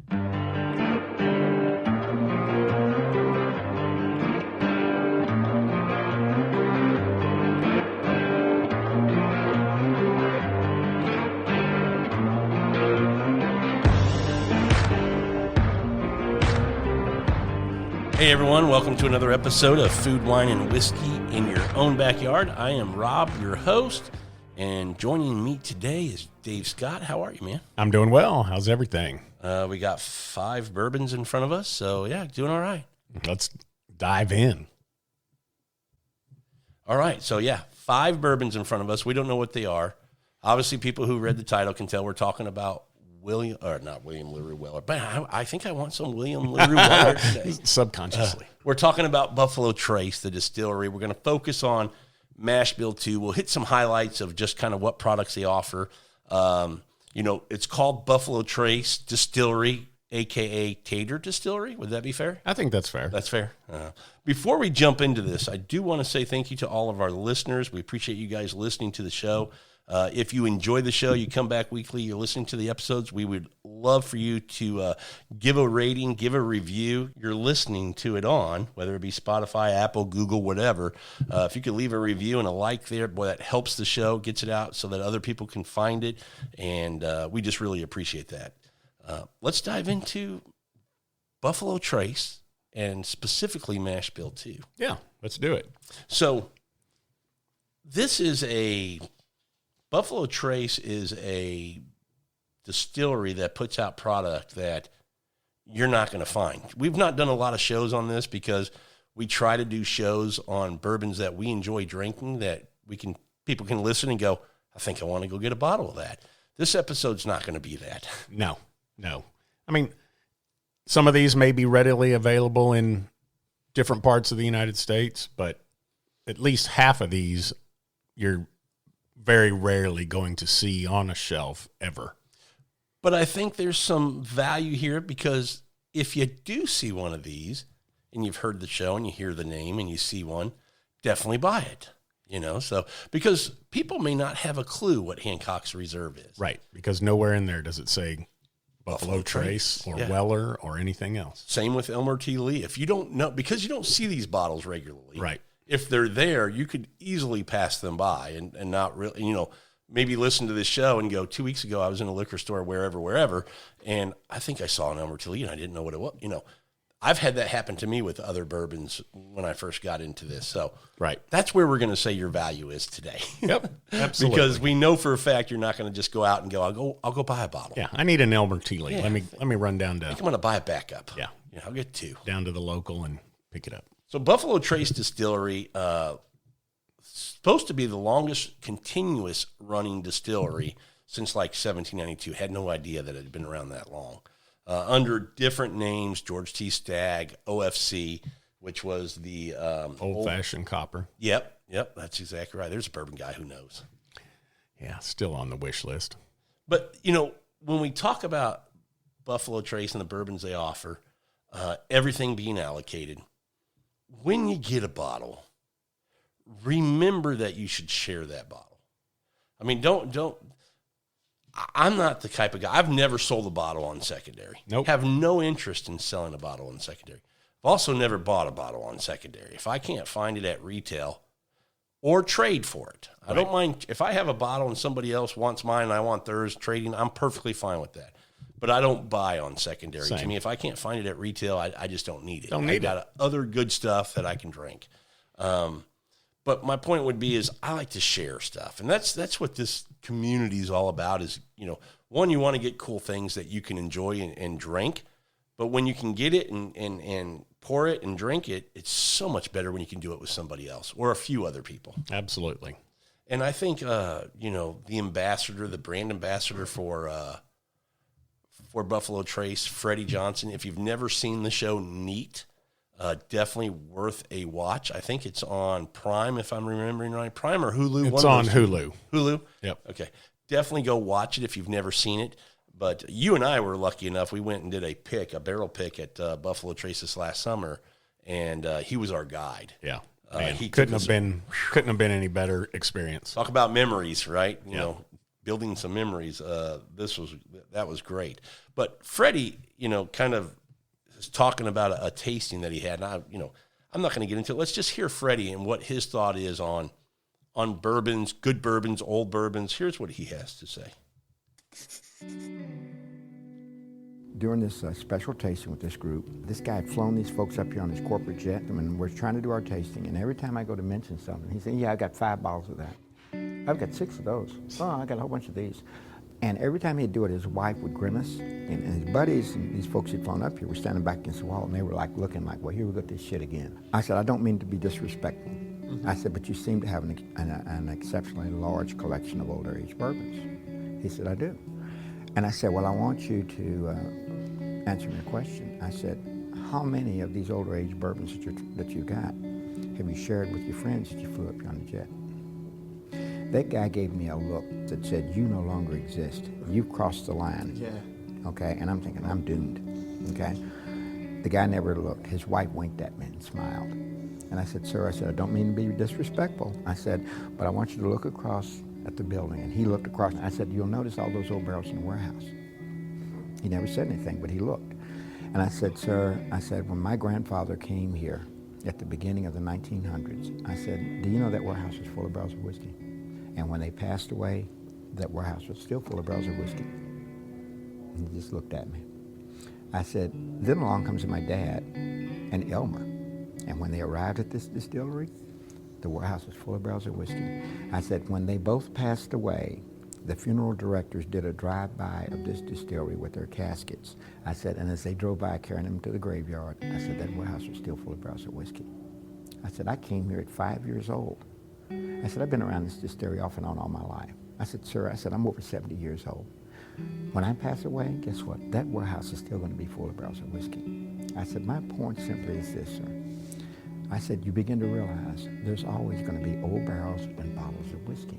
Hey everyone, welcome to another episode of Food, Wine, and Whiskey in Your Own Backyard. I am Rob, your host, and joining me today is Dave Scott. How are you, man? I'm doing well. How's everything? We got 5 bourbons in front of us, so yeah, doing all right. Let's dive in. All right, so yeah, 5 bourbons in front of us. We don't know what they are. Obviously, people who read the title can tell we're talking about not William LaRue Weller, but I think I want some William LaRue Weller today. Subconsciously. We're talking about Buffalo Trace, the distillery. We're going to focus on Mash Bill 2. We'll hit some highlights of just kind of what products they offer. It's called Buffalo Trace Distillery, a.k.a. Tater Distillery. Would that be fair? I think that's fair. That's fair. Before we jump into this, I do want to say thank you to all of our listeners. We appreciate you guys listening to the show. If you enjoy the show, you come back weekly, you're listening to the episodes, we would love for you to give a rating, give a review. You're listening to it on, whether it be Spotify, Apple, Google, whatever. If you could leave a review and a like there, boy, that helps the show, gets it out so that other people can find it, and we just really appreciate that. Let's dive into Buffalo Trace and specifically Mash Bill 2. Yeah, let's do it. So this is Buffalo Trace is a distillery that puts out product that you're not going to find. We've not done a lot of shows on this because we try to do shows on bourbons that we enjoy drinking that people can listen and go, I think I want to go get a bottle of that. This episode's not going to be that. No. I mean, some of these may be readily available in different parts of the United States, but at least half of these you're very rarely going to see on a shelf ever. But I think there's some value here because if you do see one of these and you've heard the show and you hear the name and you see one, definitely buy it. So because people may not have a clue what Hancock's Reserve is. Right, because nowhere in there does it say Buffalo Trace or Weller or anything else. Same with Elmer T. Lee. If you don't know, because you don't see these bottles regularly. Right. If they're there, you could easily pass them by and not really, maybe listen to this show and go, 2 weeks ago, I was in a liquor store, wherever, and I think I saw an Elmer T. Lee and I didn't know what it was. I've had that happen to me with other bourbons when I first got into this. So right. That's where we're going to say your value is today. Yep, absolutely. Because we know for a fact you're not going to just go out and go, I'll go buy a bottle. Yeah, I need an Elmer T. Lee. Yeah. Let me run down to. I think I'm going to buy a backup. Yeah, I'll get 2. Down to the local and pick it up. So Buffalo Trace Distillery, supposed to be the longest continuous running distillery since like 1792. Had no idea that it had been around that long. Under different names, George T. Stagg, OFC, which was the old-fashioned copper. Yep, that's exactly right. There's a bourbon guy who knows. Yeah, still on the wish list. But, when we talk about Buffalo Trace and the bourbons they offer, everything being allocated, when you get a bottle, remember that you should share that bottle. I mean, I'm not the type of guy. I've never sold a bottle on secondary. Nope. Have no interest in selling a bottle on secondary. I've also never bought a bottle on secondary. If I can't find it at retail or trade for it, I don't mind. If I have a bottle and somebody else wants mine and I want theirs trading, I'm perfectly fine with that. But I don't buy on secondary. Same. To me, if I can't find it at retail, I just don't need it. I got other good stuff that I can drink. But my point would be is I like to share stuff. And that's what this community is all about is, one, you want to get cool things that you can enjoy and drink. But when you can get it and pour it and drink it, it's so much better when you can do it with somebody else or a few other people. Absolutely. And I think, the brand ambassador for Buffalo Trace, Freddie Johnson, if you've never seen the show Neat, definitely worth a watch. I think it's on Prime, if I'm remembering right. Prime or Hulu? It's on Hulu. Hulu? Yep. Okay. Definitely go watch it if you've never seen it. But you and I were lucky enough. We went and did a barrel pick at Buffalo Trace this last summer, and he was our guide. Yeah. He couldn't have been any better experience. Talk about memories, right? You know, building some memories. That was great. But Freddie, kind of talking about a tasting that he had. And I'm not going to get into it. Let's just hear Freddie and what his thought is on bourbons, good bourbons, old bourbons. Here's what he has to say. During this special tasting with this group, this guy had flown these folks up here on his corporate jet, and we're trying to do our tasting, and every time I go to mention something, he said, yeah, I got 5 bottles of that. I've got 6 of those. Oh, I got a whole bunch of these. And every time he'd do it, his wife would grimace, and his buddies and these folks he'd flown up here were standing back against the wall, and they were like looking like, well, here we got this shit again. I said, I don't mean to be disrespectful. I said, but you seem to have an exceptionally large collection of older age bourbons. He said, I do. And I said, well, I want you to answer me a question. I said, how many of these older age bourbons that you got have you shared with your friends that you flew up here on the jet? That guy gave me a look that said, you no longer exist. You've crossed the line. Yeah. Okay, and I'm thinking, I'm doomed. Okay? The guy never looked. His wife winked at me and smiled. And I said, sir, I don't mean to be disrespectful. I said, but I want you to look across at the building. And he looked across, and I said, you'll notice all those old barrels in the warehouse. He never said anything, but he looked. And I said, sir, when my grandfather came here at the beginning of the 1900s, I said, do you know that warehouse was full of barrels of whiskey? And when they passed away, that warehouse was still full of barrels of whiskey. And he just looked at me. I said, then along comes my dad and Elmer. And when they arrived at this distillery, the warehouse was full of barrels of whiskey. I said, when they both passed away, the funeral directors did a drive-by of this distillery with their caskets. I said, and as they drove by carrying them to the graveyard, I said, that warehouse was still full of barrels of whiskey. I said, I came here at 5 years old. I said, I've been around this distillery off and on all my life. I said, sir, I'm over 70 years old. When I pass away, guess what? That warehouse is still going to be full of barrels of whiskey. I said, my point simply is this, sir. I said, you begin to realize there's always going to be old barrels and bottles of whiskey.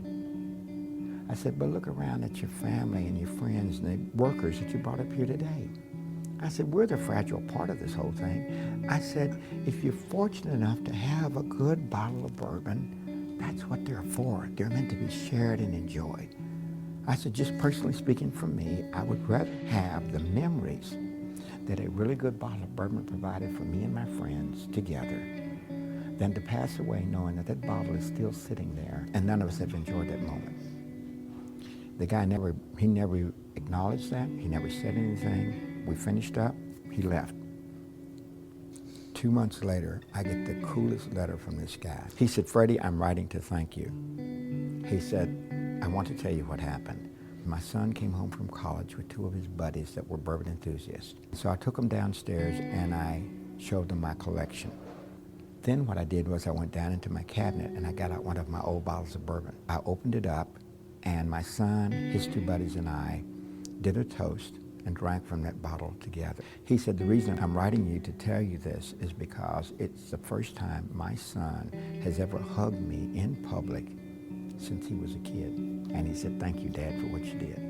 I said, but look around at your family and your friends and the workers that you brought up here today. I said, we're the fragile part of this whole thing. I said, if you're fortunate enough to have a good bottle of bourbon, that's what they're for. They're meant to be shared and enjoyed. I said, just personally speaking for me, I would rather have the memories that a really good bottle of bourbon provided for me and my friends together than to pass away knowing that that bottle is still sitting there and none of us have enjoyed that moment. The guy never acknowledged that. He never said anything. We finished up. He left. 2 months later, I get the coolest letter from this guy. He said, Freddie, I'm writing to thank you. He said, I want to tell you what happened. My son came home from college with 2 of his buddies that were bourbon enthusiasts. So I took them downstairs and I showed them my collection. Then what I did was I went down into my cabinet and I got out one of my old bottles of bourbon. I opened it up and my son, his 2 buddies and I did a toast and drank from that bottle together. He said, the reason I'm writing you to tell you this is because it's the first time my son has ever hugged me in public since he was a kid. And he said, thank you, Dad, for what you did.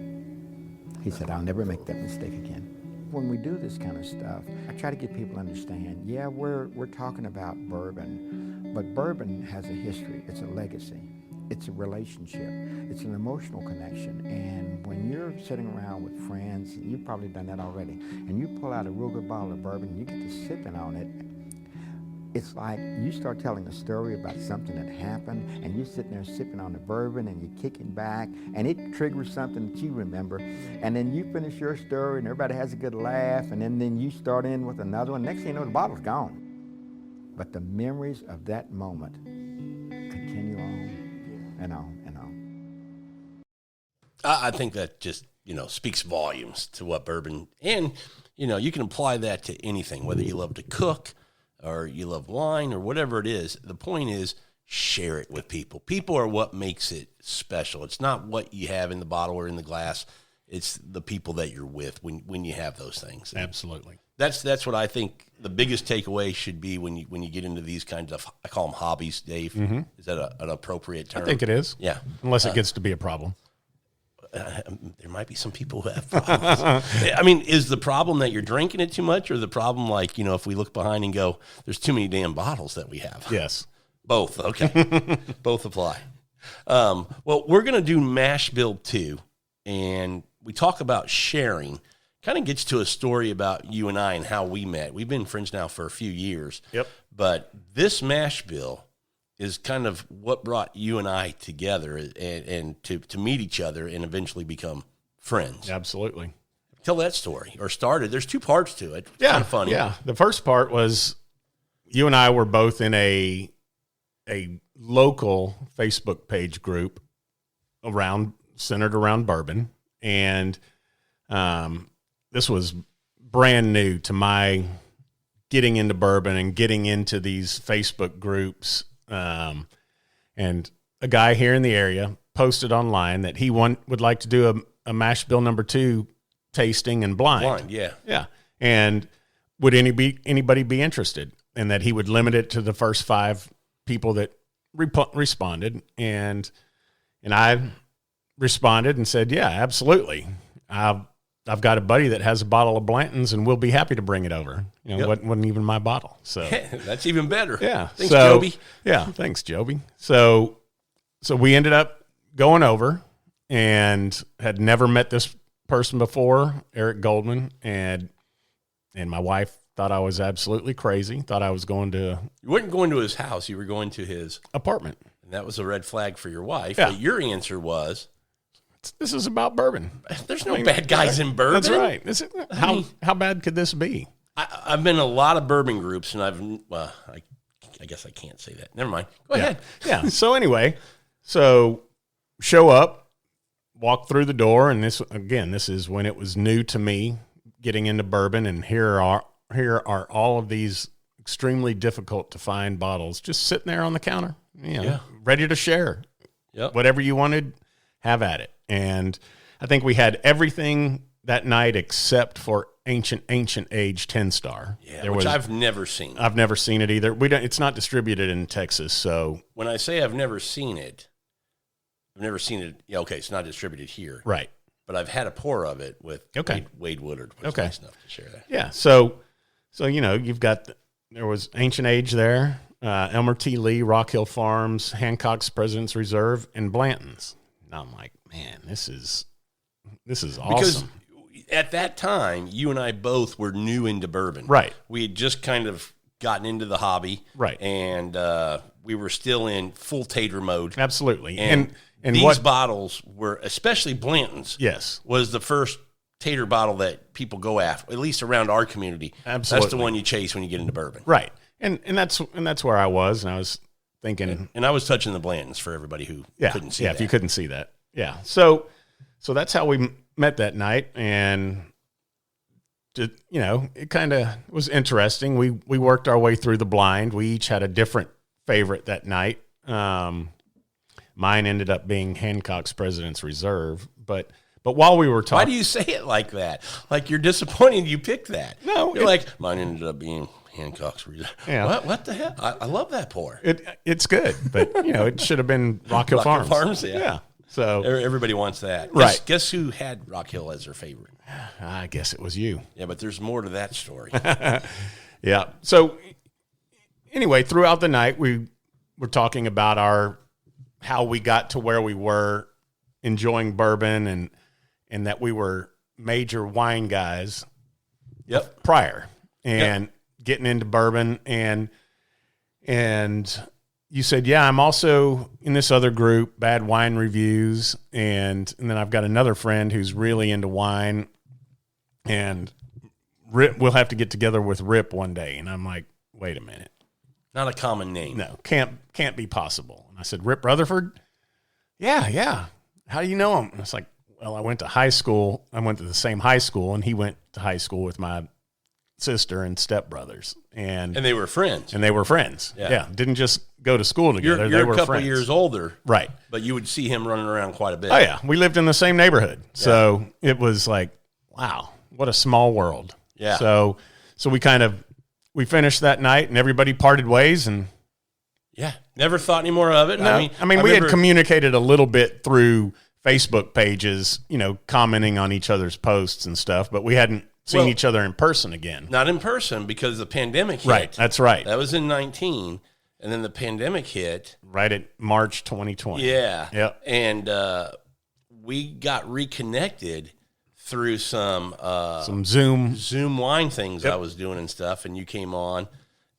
He said, I'll never make that mistake again. When we do this kind of stuff, I try to get people to understand, yeah, we're talking about bourbon, but bourbon has a history. It's a legacy. It's a relationship. It's an emotional connection. And when you're sitting around with friends, you've probably done that already, and you pull out a real good bottle of bourbon, you get to sipping on it, it's like you start telling a story about something that happened, and you're sitting there sipping on the bourbon, and you're kicking back, and it triggers something that you remember, and then you finish your story, and everybody has a good laugh, and then you start in with another one. Next thing you know, the bottle's gone. But the memories of that moment continue on and on and on. I think that just, speaks volumes to what bourbon, and, you can apply that to anything, whether you love to cook or you love wine or whatever it is. The point is, share it with people. People are what makes it special. It's not what you have in the bottle or in the glass. It's the people that you're with when you have those things. Absolutely. That's what I think the biggest takeaway should be when you get into these kinds of, I call them hobbies, Dave. Mm-hmm. Is that an appropriate term? I think it is. Yeah. Unless it gets to be a problem. There might be some people who have problems. I mean, is the problem that you're drinking it too much, or the problem, if we look behind and go, there's too many damn bottles that we have? Yes. Both. Okay. Both apply. Well, we're going to do Mash Bill 2, and we talk about sharing. kind of gets to a story about you and I and how we met. We've been friends now for a few years. Yep. But this mash bill is kind of what brought you and I together and to meet each other and eventually become friends. Absolutely. Tell that story, or started. There's two parts to it. Yeah. Kind of funny. Yeah. The first part was you and I were both in a local Facebook page group centered around bourbon. And this was brand new to my getting into bourbon and getting into these Facebook groups. And a guy here in the area posted online that he would like to do a mash bill number 2 tasting and blind. Yeah. Yeah. And would anybody be interested? And that he would limit it to the first 5 people that responded. And I responded and said, yeah, absolutely. I've got a buddy that has a bottle of Blanton's and we'll be happy to bring it over. You know, wasn't even my bottle. So that's even better. Yeah. Thanks, Joby. Yeah. Thanks, Joby. So we ended up going over and had never met this person before, Eric Goldman, and my wife thought I was absolutely crazy. Thought I was going to. You weren't going to his house. You were going to his apartment. And that was a red flag for your wife. Yeah. But your answer was, this is about bourbon. There's no bad guys in bourbon. That's right. How bad could this be? I've been in a lot of bourbon groups, and I guess I can't say that. Never mind. Go ahead. Yeah. So anyway, show up, walk through the door, and this is when it was new to me getting into bourbon, and here are all of these extremely difficult to find bottles just sitting there on the counter, ready to share. Yep. Whatever you wanted, have at it. And I think we had everything that night except for ancient age 10-star. Yeah, which I've never seen. I've never seen it either. It's not distributed in Texas, so when I say I've never seen it. Yeah, okay, it's not distributed here, right? But I've had a pour of it with Wade Woodard, which is nice enough to share that. Yeah, so you've got there was Ancient Age there, Elmer T. Lee, Rock Hill Farms, Hancock's President's Reserve, and Blanton's. And I'm like, man, this is awesome. Because at that time, you and I both were new into bourbon. Right. We had just kind of gotten into the hobby. Right. And we were still in full tater mode. Absolutely. And these bottles were, especially Blanton's, yes, was the first tater bottle that people go after, at least around our community. Absolutely. That's the one you chase when you get into bourbon. Right. And that's where I was, and I was thinking, and I was touching the Blanton's for everybody who couldn't see that. Yeah, if you couldn't see that. Yeah. So that's how we met that night, and it kind of was interesting. We worked our way through the blind. We each had a different favorite that night. Mine ended up being Hancock's President's Reserve, but while we were talking, why do you say it like that? Like you're disappointed you picked that? No, you're like mine ended up being Hancock's Reserve. Yeah. What the hell? I love that pour. It's good, but it should have been Rock Hill Farms. Yeah. So everybody wants that. Right. Guess who had Rock Hill as their favorite? I guess it was you. Yeah, but there's more to that story. Yeah. So anyway, throughout the night, we were talking about how we got to where we were enjoying bourbon and that we were major wine guys. Yep. Prior and getting into bourbon and you said, yeah, I'm also in this other group, Bad Wine Reviews, and then I've got another friend who's really into wine, and we'll have to get together with Rip one day. And I'm like, wait a minute. Not a common name. No, can't be possible. And I said, Rip Rutherford? Yeah. How do you know him? And it's like, well, I went to high school. I went to the same high school, and he went to high school with my sister and stepbrothers. And they were friends. Yeah. Didn't just go to school together. You're they were a couple friends. years older. Right. But you would see him running around quite a bit. Oh, yeah. We lived in the same neighborhood. Yeah. So it was like, wow, what a small world. Yeah. So we finished that night and everybody parted ways and. Yeah. Never thought any more of it. No, I mean, we had communicated a little bit through Facebook pages, commenting on each other's posts and stuff, but we hadn't seen each other in person again. Not in person because the pandemic hit. Right. That's right. That was in 2019. And then the pandemic hit. Right at March 2020. Yeah. Yep. And we got reconnected through some Zoom wine things I was doing and stuff, and you came on,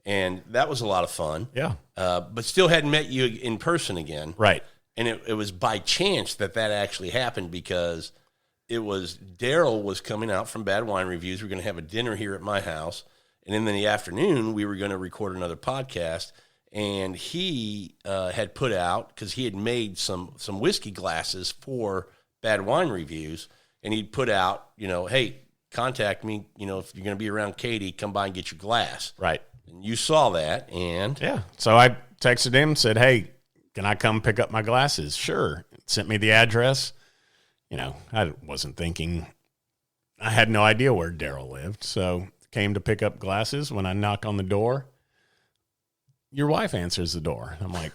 and that was a lot of fun. Yeah. But still hadn't met you in person again. Right. And it was by chance that actually happened, because it was Daryl was coming out from Bad Wine Reviews. We were going to have a dinner here at my house, and then in the afternoon we were going to record another podcast. And he had put out, because he had made some whiskey glasses for Bad Wine Reviews, and he'd put out, hey, contact me, if you're going to be around Katie, come by and get your glass. Right. And you saw that, and yeah. So I texted him, said, hey, can I come pick up my glasses? Sure. Sent me the address. I wasn't thinking, I had no idea where Daryl lived. So came to pick up glasses. When I knock on the door, your wife answers the door. I'm like,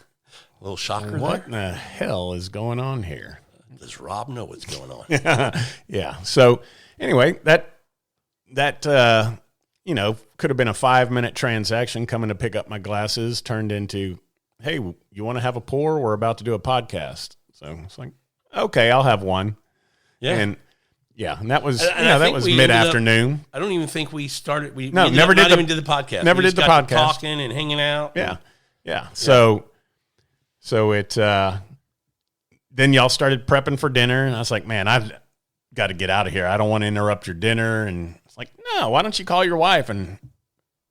a little shocker. What in the hell is going on here? Does Rob know what's going on? Yeah. So anyway, that could have been a 5-minute transaction. Coming to pick up my glasses turned into, hey, you want to have a pour? We're about to do a podcast. So it's like, okay, I'll have one. Yeah. And that was that was mid-afternoon. I don't even think we started. We never did even did the podcast. Never did the podcast. Talking and hanging out. Yeah. Yeah. So it then y'all started prepping for dinner, and I was like, man, I've got to get out of here. I don't want to interrupt your dinner. And it's like, no, why don't you call your wife? And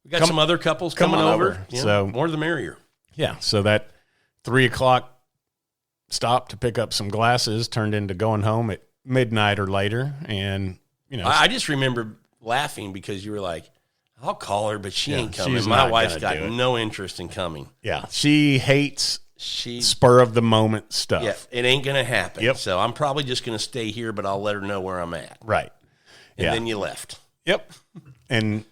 we got some other couples coming over. Yeah, so more the merrier. Yeah. So that 3:00 stop to pick up some glasses turned into going home at midnight or later. And, I just remember laughing because you were like, I'll call her, but she ain't coming. My wife's got no interest in coming. Yeah. She hates spur of the moment stuff. Yeah. It ain't going to happen. Yep. So I'm probably just going to stay here, but I'll let her know where I'm at. Right. And then you left. Yep. And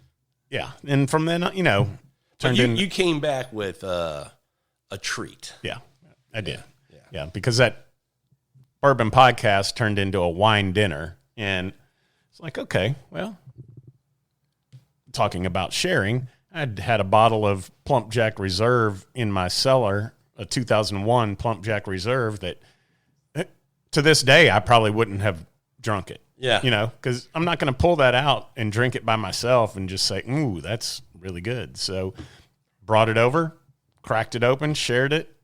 yeah. And from then, you came back with a treat. Yeah, I did. Yeah. Because that bourbon podcast turned into a wine dinner, and it's like, okay, well, talking about sharing, I'd had a bottle of Plump Jack Reserve in my cellar, a 2001 Plump Jack Reserve that to this day I probably wouldn't have drunk it. Yeah. Because I'm not going to pull that out and drink it by myself and just say, ooh, that's really good. So brought it over, cracked it open, shared it.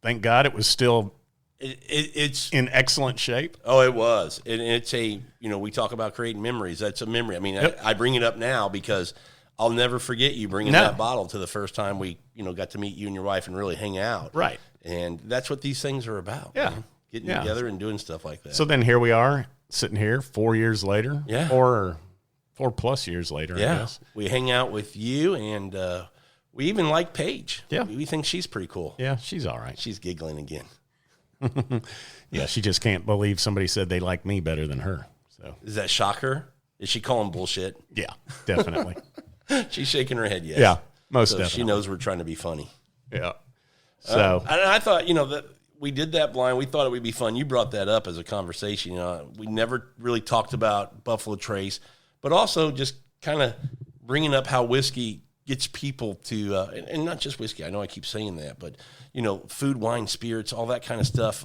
Thank God it was still it's in excellent shape. Oh, it was. And it's we talk about creating memories. That's a memory. I mean, yep. I bring it up now because I'll never forget you bringing that bottle to the first time we, got to meet you and your wife and really hang out. Right. And that's what these things are about. Yeah. Man. Getting together and doing stuff like that. So then here we are sitting here 4 years later. Yeah. 4+ years later, yeah. I guess. We hang out with you, and we even like Paige. Yeah. We think she's pretty cool. Yeah, she's all right. She's giggling again. Yeah, she just can't believe somebody said they like me better than her. So does that shock her? Is she calling bullshit? Yeah, definitely. She's shaking her head yes. Yeah, most definitely. She knows we're trying to be funny. Yeah. So and I thought, that we did that blind. We thought it would be fun. You brought that up as a conversation. We never really talked about Buffalo Trace, but also just kind of bringing up how whiskey gets people to, and not just whiskey. I know I keep saying that, but food, wine, spirits, all that kind of stuff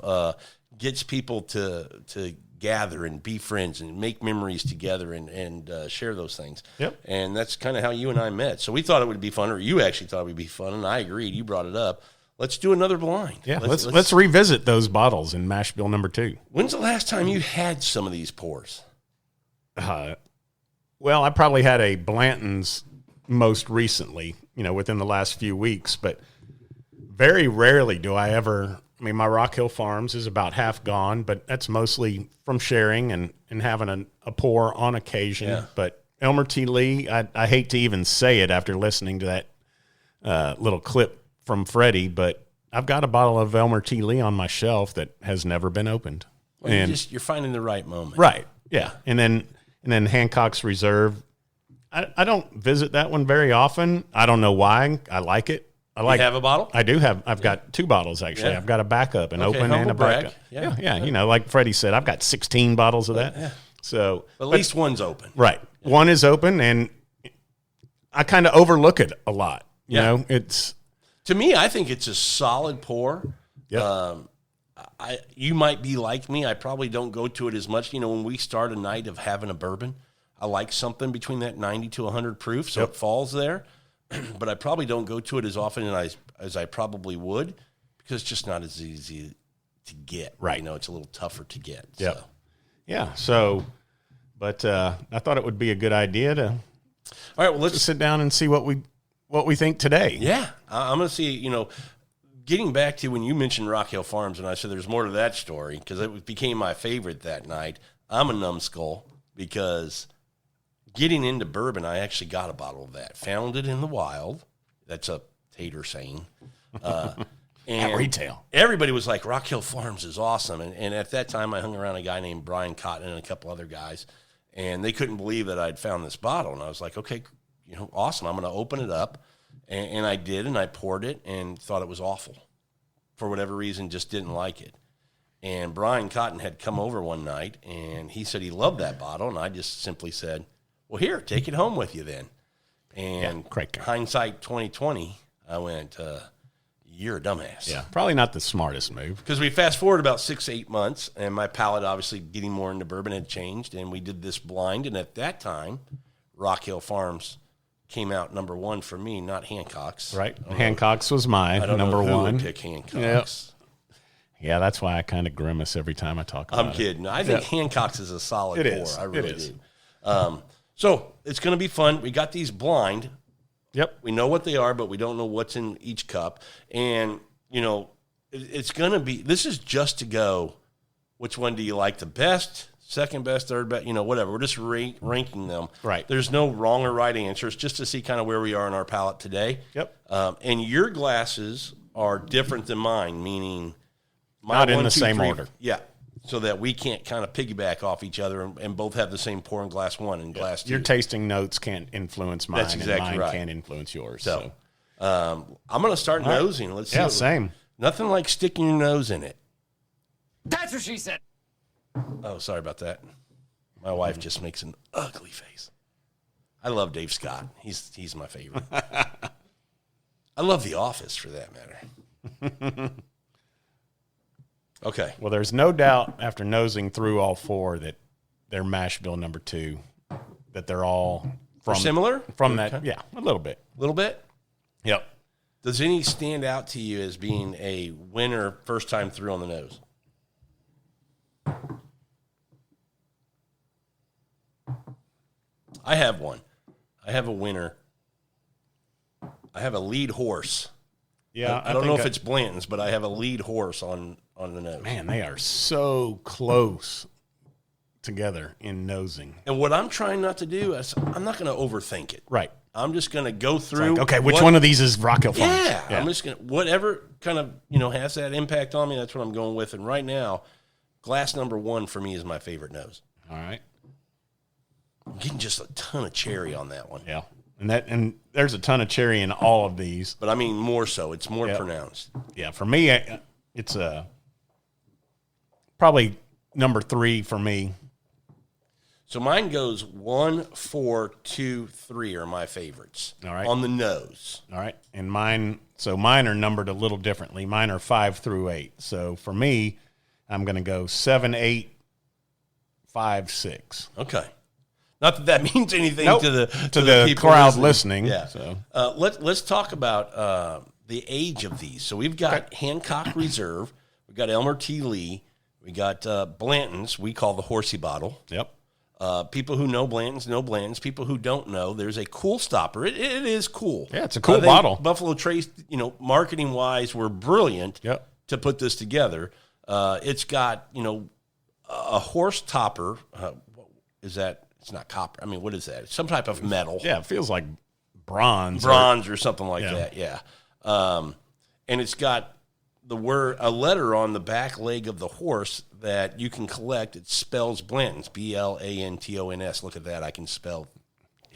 gets people to gather and be friends and make memories together and share those things. Yep. And that's kind of how you and I met. So we thought it would be fun, or you actually thought it would be fun, and I agreed. You brought it up. Let's do another blind. Yeah, let's revisit those bottles in mash bill number 2. When's the last time you had some of these pours? Well, I probably had a Blanton's most recently, within the last few weeks, but very rarely do I ever. I mean, my Rock Hill Farms is about half gone, but that's mostly from sharing and having a pour on occasion. Yeah. But Elmer T. Lee, I hate to even say it after listening to that little clip from Freddie, but I've got a bottle of Elmer T. Lee on my shelf that has never been opened. Well, you're finding the right moment. Right. Yeah. And then Hancock's Reserve. I don't visit that one very often. I don't know why. I like it. You have a bottle? I do have. I've got 2 bottles, actually. Yeah. I've got a backup, an open and a backup. Yeah. Yeah. Like Freddie said, I've got 16 bottles of that. Yeah. So at least one's open. Right. Yeah. One is open, and I kind of overlook it a lot. You know, it's. To me, I think it's a solid pour. Yep. you might be like me. I probably don't go to it as much. You know, when we start a night of having a bourbon, I like something between that 90 to 100 proof, so it falls there. But I probably don't go to it as often as I probably would, because it's just not as easy to get. Right. You know, it's a little tougher to get. Yep. So. Yeah. So, but I thought it would be a good idea to. All right. Well, let's sit down and see what we think today. Yeah, I'm going to see. You know, getting back to when you mentioned Rock Hill Farms, and I said there's more to that story because it became my favorite that night. I'm a numbskull because getting into bourbon, I actually got a bottle of that. Found it in the wild. That's a tater saying. And at retail. Everybody was like, Rock Hill Farms is awesome. And at that time, I hung around a guy named Brian Cotton and a couple other guys, and they couldn't believe that I'd found this bottle. And I was like, okay, you know, awesome. I'm going to open it up. And I did, and I poured it and thought it was awful. For whatever reason, just didn't like it. And Brian Cotton had come over one night, and he said he loved that bottle, and I just simply said, well, here, take it home with you then. And hindsight 2020, I went, you're a dumbass. Yeah, probably not the smartest move. Because we fast forward about 6-8 months, and my palate, obviously getting more into bourbon, had changed, and we did this blind. And at that time, Rock Hill Farms came out number one for me, not Hancock's. Right. Hancock's was my number who one. Would pick Hancock's. Yeah, that's why I kind of grimace every time I talk about it. I'm kidding. I think Hancock's is a solid pour. Is. I really it is. do. So it's going to be fun. We got these blind. Yep. We know what they are, but we don't know what's in each cup. And, you know, it's going to be – this is just to go, which one do you like the best, second best, third best, you know, whatever. We're just ranking them. Right. There's no wrong or right answers, just to see kind of where we are in our palate today. Yep. And your glasses are different than mine, meaning my not in 1, the 2, same 3, order. Yeah. So that we can't kind of piggyback off each other and both have the same pour in glass one and glass two. Your tasting notes can't influence mine, That's exactly and mine right. can't influence yours. So, I'm going to start nosing. Let's see. Yeah, same. Nothing like sticking your nose in it. That's what she said. Oh, sorry about that. My wife just makes an ugly face. I love Dave Scott. He's my favorite. I love The Office for that matter. Okay. Well, there's no doubt after nosing through all four that they're mash bill number 2, that they're all from similar from that. Yeah, a little bit. A little bit. Yep. Does any stand out to you as being a winner first time through on the nose? I have one. I have a winner. I have a lead horse. Yeah, I don't know if it's Blanton's, but I have a lead horse on the nose. Man, they are so close together in nosing. And what I'm trying not to do is I'm not going to overthink it. Right. I'm just going to go through. Like, okay, which one of these is Rock Hill Farms? Yeah, I'm just going to, whatever kind of, has that impact on me, that's what I'm going with. And right now, glass number 1 for me is my favorite nose. All right. I'm getting just a ton of cherry on that one. Yeah. And there's a ton of cherry in all of these. But I mean more so. It's more pronounced. Yeah, for me, it's probably number 3 for me. So mine goes 1, 4, 2, 3 are my favorites. All right. On the nose. All right. And mine are numbered a little differently. Mine are 5 through 8. So for me, I'm going to go 7, 8, 5, 6. Okay. Not that means anything to the people crowd listening. Yeah. So let's talk about the age of these. So we've got Hancock Reserve, we've got Elmer T. Lee, we got Blanton's. We call the horsey bottle. Yep. People who know Blanton's know Blanton's. People who don't know, there's a cool stopper. It is cool. Yeah, it's a cool bottle. Buffalo Trace, marketing wise, were brilliant. Yep. To put this together. It's got a horse topper. What is that? It's not copper. I mean, what is that? It's some type of metal. Yeah, it feels like bronze. Or something like that, yeah. And it's got a letter on the back leg of the horse that you can collect. It spells Blanton's, Blantons. Look at that. I can spell.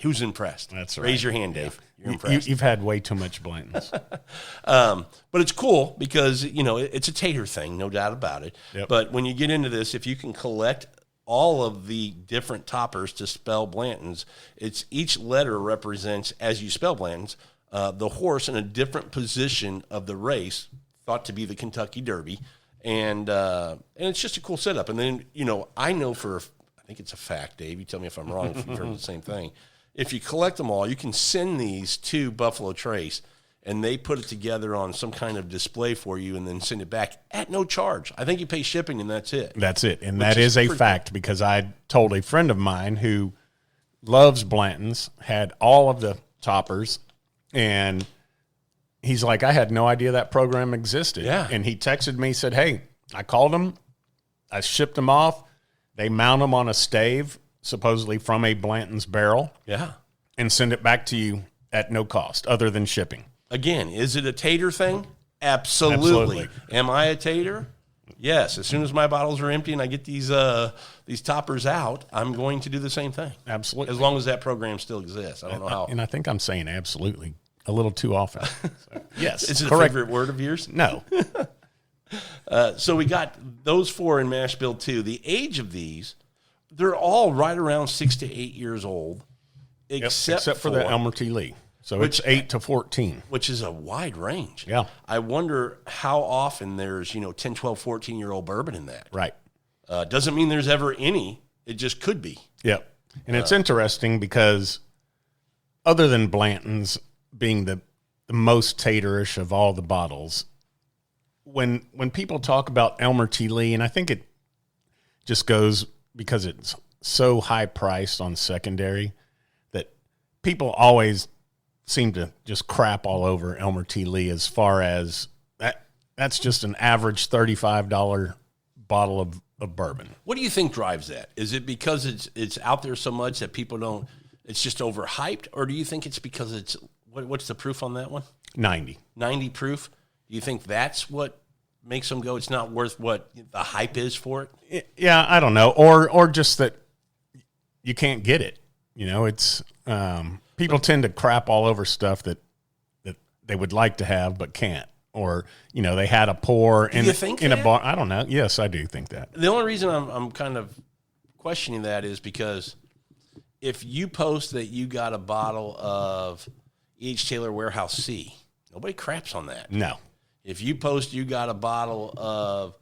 Who's impressed? That's right. Raise your hand, Dave. You're impressed. You've had way too much Blanton's. But it's cool because, it's a tater thing, no doubt about it. Yep. But when you get into this, if you can collect all of the different toppers to spell Blanton's, each letter represents, as you spell Blanton's, the horse in a different position of the race, thought to be the Kentucky Derby, and it's just a cool setup. And then I know I think it's a fact, Dave. You tell me if I'm wrong. If you've heard the same thing. If you collect them all, you can send these to Buffalo Trace, and they put it together on some kind of display for you, and then send it back at no charge. I think you pay shipping, and that's it. That's it, and that is a fact because I told a friend of mine who loves Blanton's, had all of the toppers, and he's like, I had no idea that program existed. Yeah. And he texted me, said, hey, I called them, I shipped them off. They mount them on a stave, supposedly from a Blanton's barrel. Yeah. And send it back to you at no cost other than shipping. Again, is it a tater thing? Absolutely. Am I a tater? Yes. As soon as my bottles are empty and I get these toppers out, I'm going to do the same thing. Absolutely. As long as that program still exists. I don't know how. And I think I'm saying absolutely a little too often. So, yes. Is it correct. a favorite word of yours? No. So we got those 4 in mash bill 2. The age of these, they're all right around 6 to 8 years old, except for the Elmer T. Lee. So it's 8 to 14. Which is a wide range. Yeah. I wonder how often there's, 10, 12, 14-year-old bourbon in that. Right. Doesn't mean there's ever any. It just could be. Yep. And it's interesting because other than Blanton's being the most taterish of all the bottles, when people talk about Elmer T. Lee, and I think it just goes because it's so high priced on secondary that people always seem to just crap all over Elmer T. Lee as far as that's just an average $35 bottle of bourbon. What do you think drives that? Is it because it's out there so much that people don't, it's just overhyped? Or do you think it's because it's, what's the proof on that one? 90. 90 proof? Do you think that's what makes them go, it's not worth what the hype is for it? Yeah, I don't know. Or just that you can't get it. It's people tend to crap all over stuff that they would like to have but can't. Or, they had a pour in a bar. I don't know. Yes, I do think that. The only reason I'm kind of questioning that is because if you post that you got a bottle of E.H. Taylor Warehouse C, nobody craps on that. No. If you post you got a bottle of,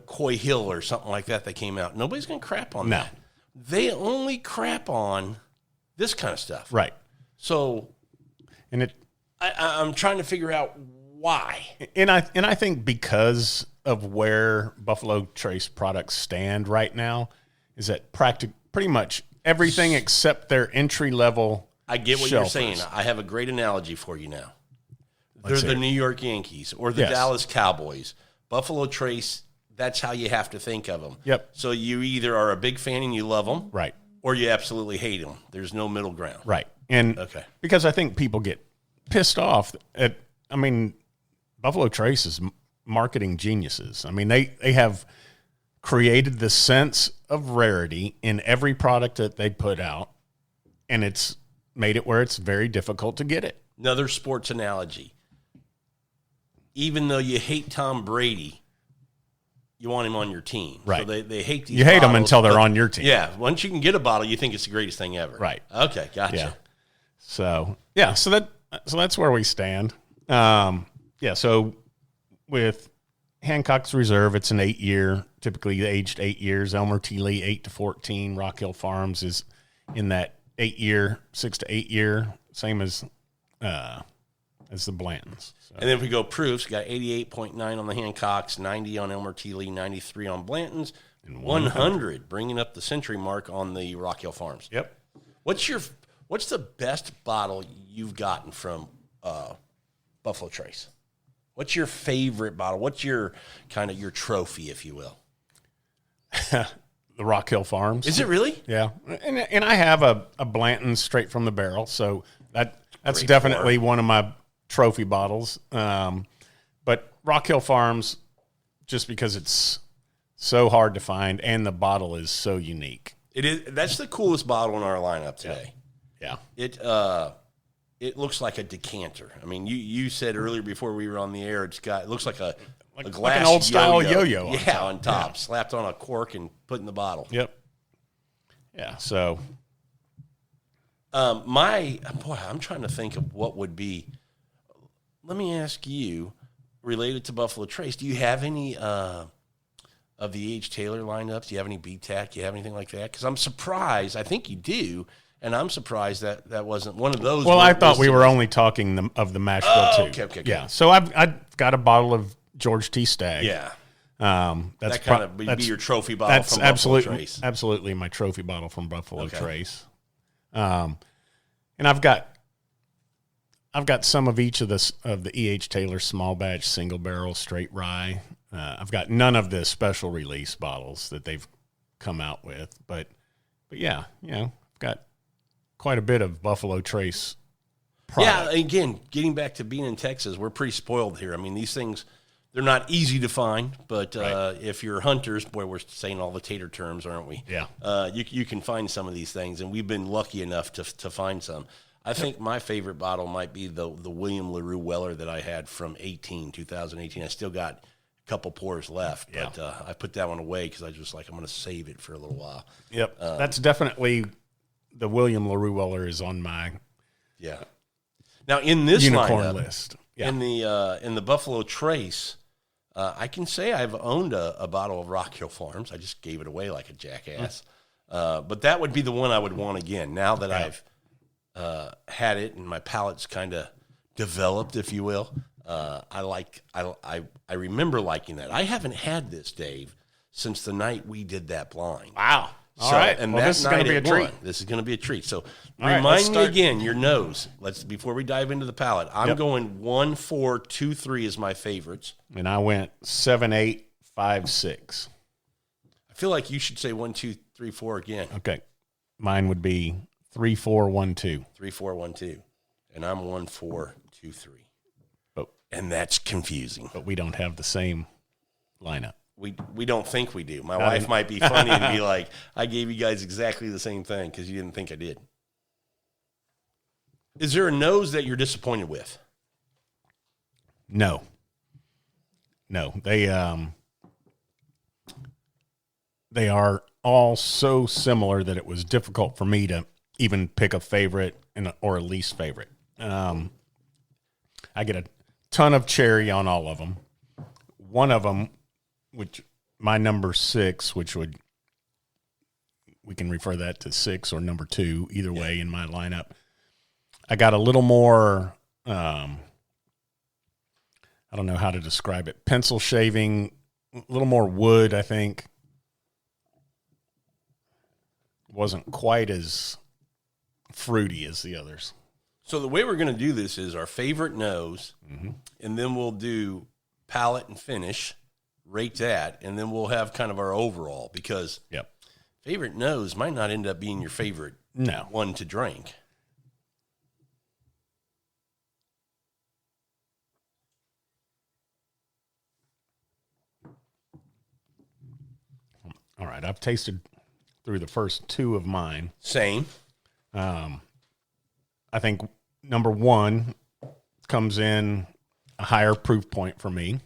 Coy Hill or something like that came out, nobody's going to crap on that. They only crap on this kind of stuff. Right. So and I'm trying to figure out why. And I think because of where Buffalo Trace products stand right now is that pretty much everything except their entry level. I get what you're saying. I have a great analogy for you now. They're the New York Yankees or the Dallas Cowboys. Buffalo Trace, that's how you have to think of them. Yep. So you either are a big fan and you love them. Right. Or you absolutely hate them. There's no middle ground. Right. And because I think people get pissed off at, Buffalo Trace is marketing geniuses. They have created the sense of rarity in every product that they put out, and it's made it where it's very difficult to get it. Another sports analogy. Even though you hate Tom Brady, you want him on your team. Right. So they hate these You hate bottles, them until they're on your team. Yeah. Once you can get a bottle, you think it's the greatest thing ever. Right. Okay. Gotcha. Yeah. So that's where we stand. So with Hancock's Reserve, it's an 8-year, typically aged 8 years. Elmer T. Lee, 8 to 14. Rock Hill Farms is in that 8-year, 6 to 8 year, same as the Blantons. So. And then if we go proofs, got 88.9 on the Hancocks, 90 on Elmer T. Lee, 93 on Blantons, and 100 bringing up the century mark on the Rock Hill Farms. Yep. What's the best bottle you've gotten from Buffalo Trace? What's your favorite bottle? What's your kind of your trophy, if you will? The Rock Hill Farms. Is it really? Yeah. And I have a Blanton straight from the barrel, so that's Great definitely one of my trophy bottles. But Rock Hill Farms, just because it's so hard to find and the bottle is so unique. It is. That's the coolest bottle in our lineup today. Yeah. It looks like a decanter. I mean, you said earlier before we were on the air, it looks like a glass like an old style yo-yo. On top, slapped on a cork and put in the bottle. Yep. Yeah. So, I'm trying to think of what would be. Let me ask you, related to Buffalo Trace, do you have any of the A.H. Taylor lineups? Do you have any BTAC? Do you have anything like that? Because I'm surprised. I think you do, and I'm surprised that wasn't one of those. Well, I thought we were only talking of the mash bill too. Okay. Yeah, so I've got a bottle of George T. Stagg. Yeah. That's that kind of would be your trophy bottle that's from absolutely, Buffalo Trace. Absolutely my trophy bottle from Buffalo Okay. Trace. And I've got some of each of the E.H. Taylor small batch, single barrel, straight rye. I've got none of the special release bottles that they've come out with, but yeah, I've got quite a bit of Buffalo Trace product. Yeah, again, getting back to being in Texas, we're pretty spoiled here. I mean, these things, they're not easy to find, but Right. if you're hunters, boy, we're saying all the tater terms, aren't we? Yeah. You can find some of these things, and we've been lucky enough to find some. I think my favorite bottle might be the William LaRue Weller that I had from 2018. I still got a couple pours left, but I put that one away because I was just like, I'm going to save it for a little while. Yep, that's definitely the William LaRue Weller is on my Now in this unicorn lineup, list. Yeah. in the Buffalo Trace, I can say I've owned a bottle of Rock Hill Farms. I just gave it away like a jackass. But that would be the one I would want again. Now that I've had it and my palate's kind of developed, if you will, I remember liking that. I haven't had this, Dave, since the night we did that blind. Wow. All right. And well, that this is going to be a night it treat. won. This is going to be a treat. So right, remind let's me start. again, your nose. Before we dive into the palate. I'm going 1, 4, 2, 3 is my favorites. And I went 7, 8, 5, 6. I feel like you should say 1, 2, 3, 4 again. Okay. Mine would be 3, 4, 1, 2. 3, 4, 1, 2. And I'm 1, 4, 2, 3. But And that's confusing. we don't have the same lineup. We don't think we do. My wife might be funny and be like, I gave you guys exactly the same thing because you didn't think I did. Is there a nose that you're disappointed with? No. They are all so similar that it was difficult for me to even pick a favorite or a least favorite. I get a ton of cherry on all of them. One of them, which my number 6, we can refer that to 6 or number 2, either way in my lineup. I got a little more, I don't know how to describe it, pencil shaving, a little more wood, I think. Wasn't quite as fruity as the others. So the way we're going to do this is our favorite nose, and then we'll do palate and finish, rate that, and then we'll have kind of our overall, because favorite nose might not end up being your favorite one to drink. All right, I've tasted through the first 2 of mine. Same. I think number 1 comes in a higher proof point for me.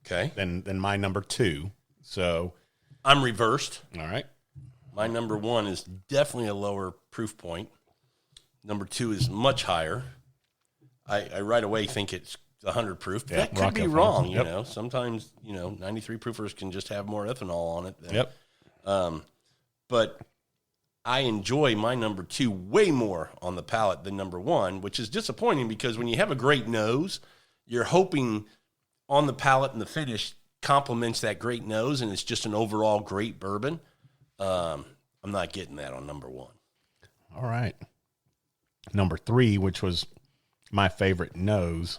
Okay. Than my number 2. So I'm reversed. all right. My number 1 is definitely a lower proof point. Number 2 is much higher. I right away think it's 100 proof. But that could Rock be Hill wrong. Farms. You Yep. know, sometimes 93 proofers can just have more ethanol on it. But I enjoy my number 2 way more on the palate than number 1, which is disappointing because when you have a great nose, you're hoping on the palate and the finish complements that great nose, and it's just an overall great bourbon. I'm not getting that on number 1. All right. Number 3, which was my favorite nose,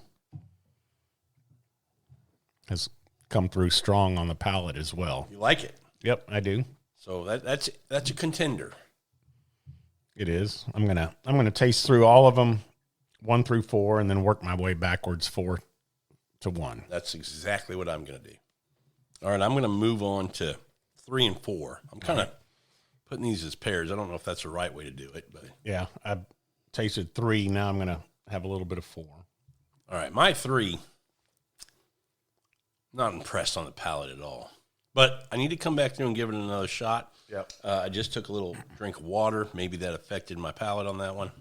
has come through strong on the palate as well. You like it? Yep, I do. So that's a contender. It is. I'm gonna taste through all of them, 1 through 4, and then work my way backwards 4 to 1. That's exactly what I'm going to do. All right, I'm going to move on to 3 and 4. I'm kind of putting these as pairs. I don't know if that's the right way to do it, but Yeah, I've tasted 3. Now I'm gonna have a little bit of 4. all right, my 3. Not impressed on the palate at all, but I need to come back through and give it another shot. Yep. I just took a little drink of water. Maybe that affected my palate on that one,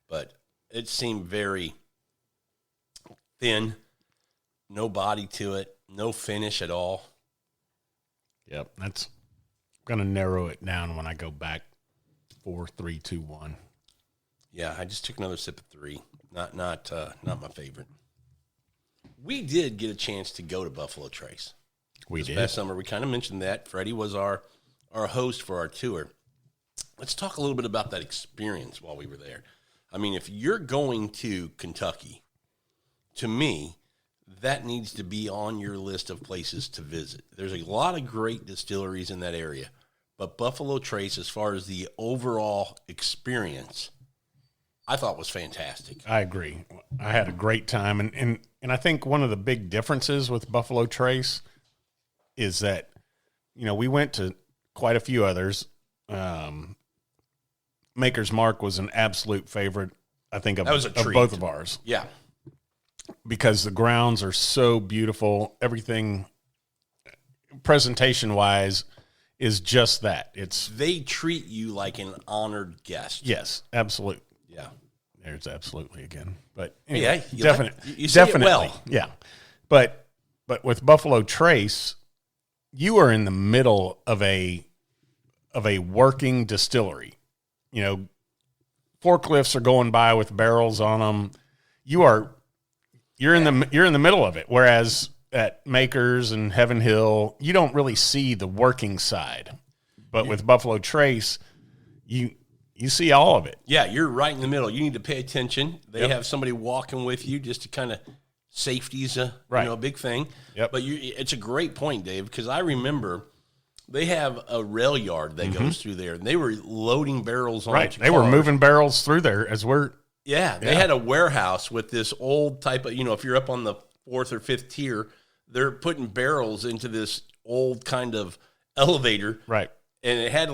but it seemed very thin, no body to it, no finish at all. Yep, that's going to narrow it down when I go back 4, 3, 2, 1. Yeah, I just took another sip of 3. Not my favorite. We did get a chance to go to Buffalo Trace. We this did. past summer. We kind of mentioned that. Freddie was our host for our tour. Let's talk a little bit about that experience while we were there. I mean, if you're going to Kentucky, to me, that needs to be on your list of places to visit. There's a lot of great distilleries in that area, but Buffalo Trace, as far as the overall experience, I thought was fantastic. I agree. I had a great time. And I think one of the big differences with Buffalo Trace is that, we went to quite a few others. Maker's Mark was an absolute favorite, I think, of both of ours. Yeah. Because the grounds are so beautiful. Everything, presentation-wise, is just that. They treat you like an honored guest. Yes, absolutely. Yeah. There's absolutely again. But anyway, you say it well. Yeah. But with Buffalo Trace, you are in the middle of a working distillery. Forklifts are going by with barrels on them. You're in the middle of it. Whereas at Makers and Heaven Hill, you don't really see the working side. But with Buffalo Trace, you see all of it. Yeah, you're right in the middle. You need to pay attention. They have somebody walking with you just to kind of safety's a big thing. Yep. But it's a great point, Dave, because I remember they have a rail yard that goes through there, and they were loading barrels on right. They were moving barrels through there as we're. Yeah, they had a warehouse with this old type of, if you're up on the 4th or 5th tier, they're putting barrels into this old kind of elevator. Right. And it had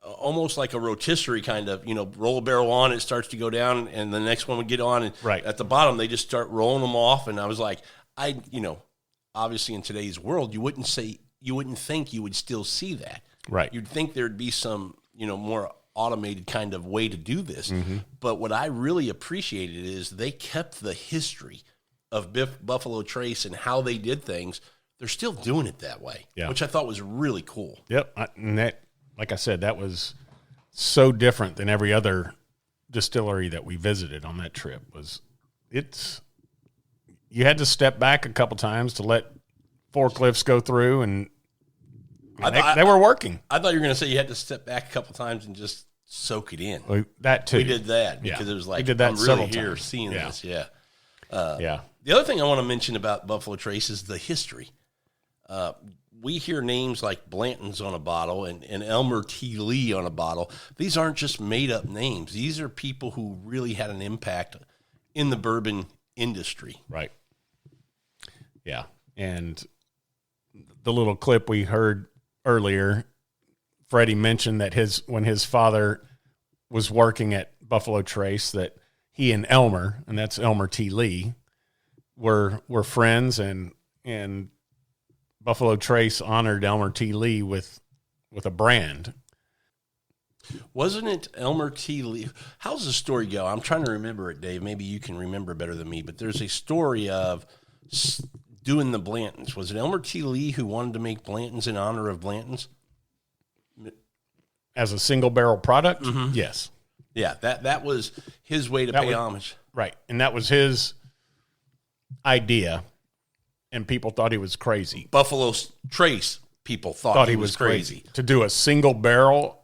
almost like a rotisserie kind of, roll a barrel on, it starts to go down, and the next one would get on. And at the bottom, they just start rolling them off. And I was like, obviously in today's world, you wouldn't think you would still see that. Right. You'd think there'd be some, more automated kind of way to do this. But what I really appreciated is they kept the history of Buffalo Trace and how they did things. They're still doing it that way, which I thought was really cool. Yep. And that, like I said, that was so different than every other distillery that we visited on that trip. You had to step back a couple times to let forklifts go through, and they were working. I thought you were going to say you had to step back a couple times and just soak it in. That too. We did that because it was like, we did that I'm really here times. seeing this. Yeah. Yeah. The other thing I want to mention about Buffalo Trace is the history. We hear names like Blanton's on a bottle and Elmer T. Lee on a bottle. These aren't just made-up names. These are people who really had an impact in the bourbon industry. Right. Yeah. And the little clip we heard earlier, Freddie mentioned that when his father was working at Buffalo Trace, that he and Elmer, and that's Elmer T. Lee, were friends, and Buffalo Trace honored Elmer T. Lee with a brand. Wasn't it Elmer T. Lee? How's the story go? I'm trying to remember it, Dave. Maybe you can remember better than me, but there's a story of doing the Blantons. Was it Elmer T. Lee who wanted to make Blantons in honor of Blantons? As a single barrel product? Yes. Yeah, that was his way to pay homage. Right. And that was his idea, and people thought he was crazy. Buffalo Trace people thought he was crazy. To do a single barrel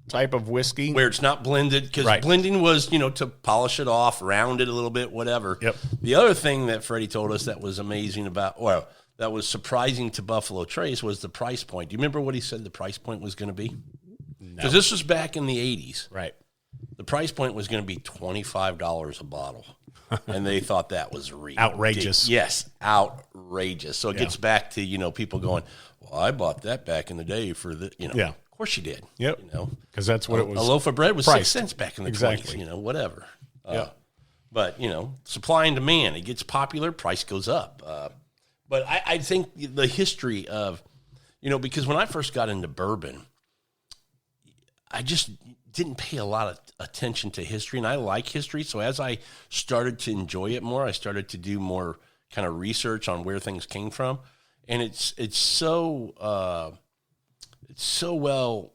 type of whiskey. Where it's not blended, because blending was, to polish it off, round it a little bit, whatever. Yep. The other thing that Freddie told us that was amazing that was surprising to Buffalo Trace was the price point. Do you remember what he said the price point was going to be? Because this was back in the 80s. Right. The price point was going to be $25 a bottle. And they thought that was outrageous. Yes, outrageous. So it gets back to, people going, well, I bought that back in the day for the, Yeah. Of course you did. Yep. Because that's what it was. A loaf of bread was priced. 6 cents back in the Exactly. 20s, whatever. Yeah. But, supply and demand, it gets popular, price goes up. But I think the history of, because when I first got into bourbon, I just didn't pay a lot of attention to history, and I like history. So as I started to enjoy it more, I started to do more kind of research on where things came from, and it's so well,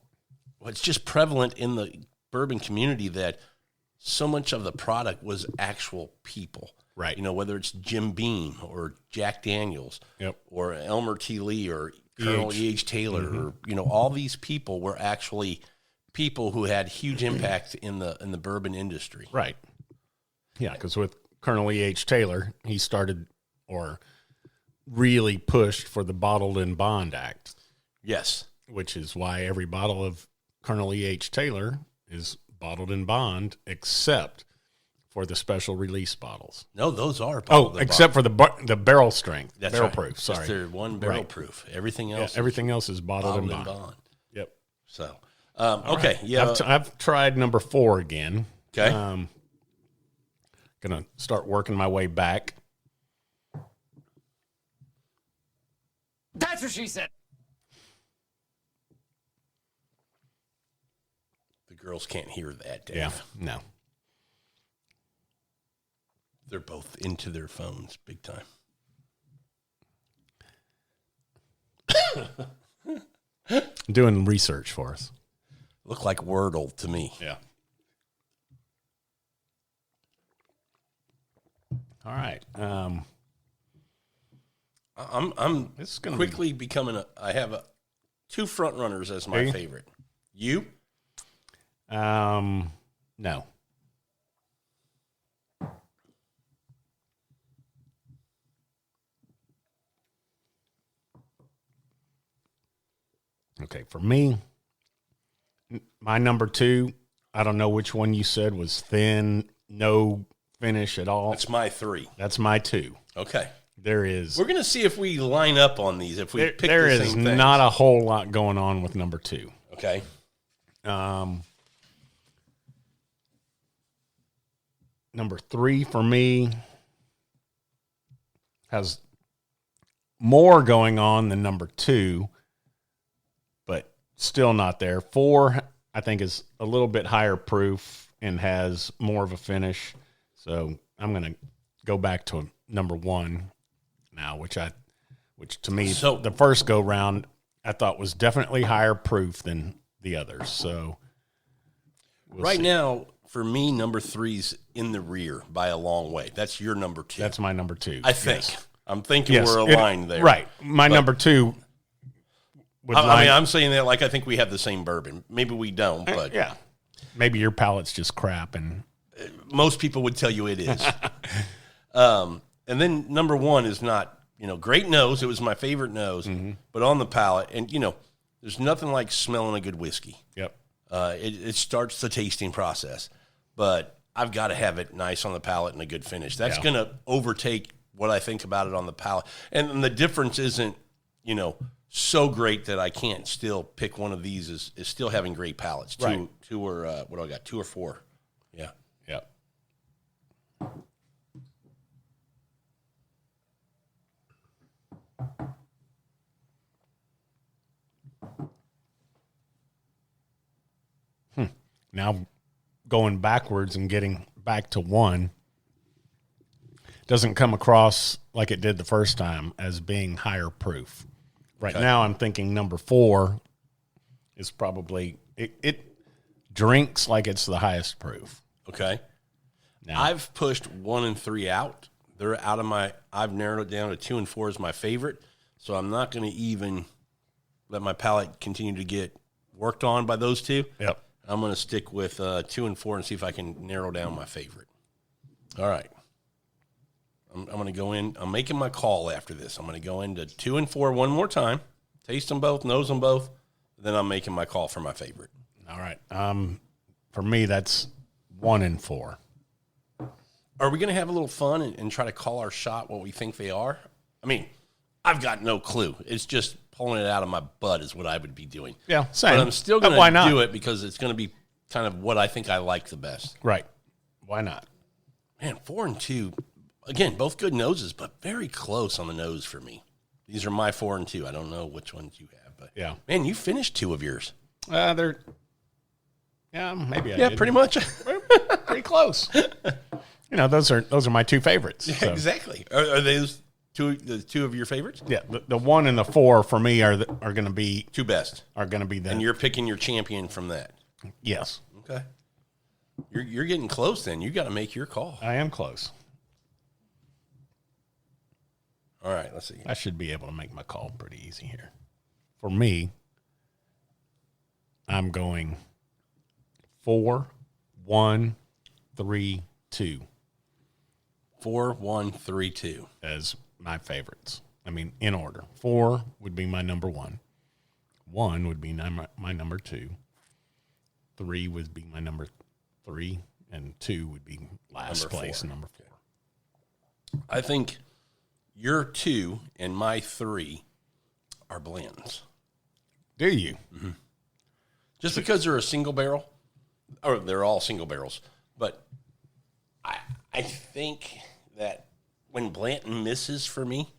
it's just prevalent in the bourbon community that so much of the product was actual people. Right. You know, whether it's Jim Beam or Jack Daniels, Yep. or Elmer T. Lee or Colonel E.H. Taylor, or, you know, all these people were actually people who had huge impact in the bourbon industry. Right. Yeah, because with Colonel E.H. Taylor, he started or really pushed for the Bottled in Bond Act, Yes. which is why every bottle of Colonel E.H. Taylor is bottled in bond, except for the special release bottles. No, those are. Except for the barrel strength, That's barrel right. proof. Sorry, Just their one barrel Right. proof. Everything Yeah, else, everything else is bottled in bottled in bond. bond. Yep. So, okay, Right. yeah, I've tried number 4 again. okay. Gonna start working my way back. That's what she said. The girls can't hear that, Dave. Yeah, no. They're both into their phones big time. Doing research for us. Look like Wordle to me. Yeah. All right. I'm This is gonna quickly becoming I have 2 front runners as my Do you? favorite. You? No. Okay, for me, my number 2, I don't know which one you said was thin, no finish at all. That's my 3. That's my 2. Okay. There is We're going to see if we line up on these, if we pick there the is same thing. not a whole lot going on with number 2. Okay. Number 3 for me has more going on than number 2, but still not there. 4, I think, is a little bit higher proof and has more of a finish. So I'm going to go back to number 1 now, which to me, So- the first go round, I thought was definitely higher proof than the others. So we'll Right see. now, for me, number 3's in the rear by a long way. That's your number 2. That's my number 2. I think. Yes. I'm thinking Yes, we're it- aligned there. Right. My number 2 would I line, mean, I'm saying that like I think we have the same bourbon. Maybe we don't, but yeah. Maybe your palate's just crap, and most people would tell you it is. And then number 1 is not, great nose. It was my favorite nose, but on the palate. And, there's nothing like smelling a good whiskey. yep, It starts the tasting process, but I've got to have it nice on the palate and a good finish. That's Yeah. going to overtake what I think about it on the palate. And the difference isn't, so great that I can't still pick one of these is still having great palates. Right. Two or what do I got? 2 or 4. Yeah. yep. Now going backwards and getting back to 1 doesn't come across like it did the first time as being higher proof. Right now I'm thinking number 4 is probably it drinks like it's the highest proof. Okay. Now, I've pushed 1 and 3 out. They're out of I've narrowed it down to 2 and 4 is my favorite. So I'm not going to even let my palate continue to get worked on by those 2. yep. I'm going to stick with 2 and 4 and see if I can narrow down my favorite. All right. I'm going to go in. I'm making my call after this. I'm going to go into 2 and 4 one more time, taste them both, nose them both. Then I'm making my call for my favorite. All right. For me, that's 1 and 4. Are we going to have a little fun and try to call our shot what we think they are? I mean, I've got no clue. It's just pulling it out of my butt is what I would be doing. Yeah, same. But I'm still going Why to not? do it because it's going to be kind of what I think I like the best. Right. Why not? Man, 4 and 2, again, both good noses, but very close on the nose for me. These are my 4 and 2. I don't know which ones you have, but Yeah. man, you finished 2 of yours. They're maybe I Yeah, did. pretty much. pretty close. Those are my 2 favorites. So. Exactly. Are those The two of your favorites? Yeah, the 1 and the 4 for me are going to be Two best. are going to be the. And you're picking your champion from that. Yes, Okay. You're getting close then. You got to make your call. I am close. All right, let's see. I should be able to make my call pretty easy here. For me, I'm going 4, 1, 3, 2 4, 1, 3, 2 as my favorites. I mean, in order. 4 would be my number 1. 1 would be my number 2. 3 would be my number 3. And 2 would be last Number place, 4. number 4. I think your 2 and my 3 are Blanton's. Do you? Just because they're a single barrel, or they're all single barrels, but I think that when Blanton misses for me,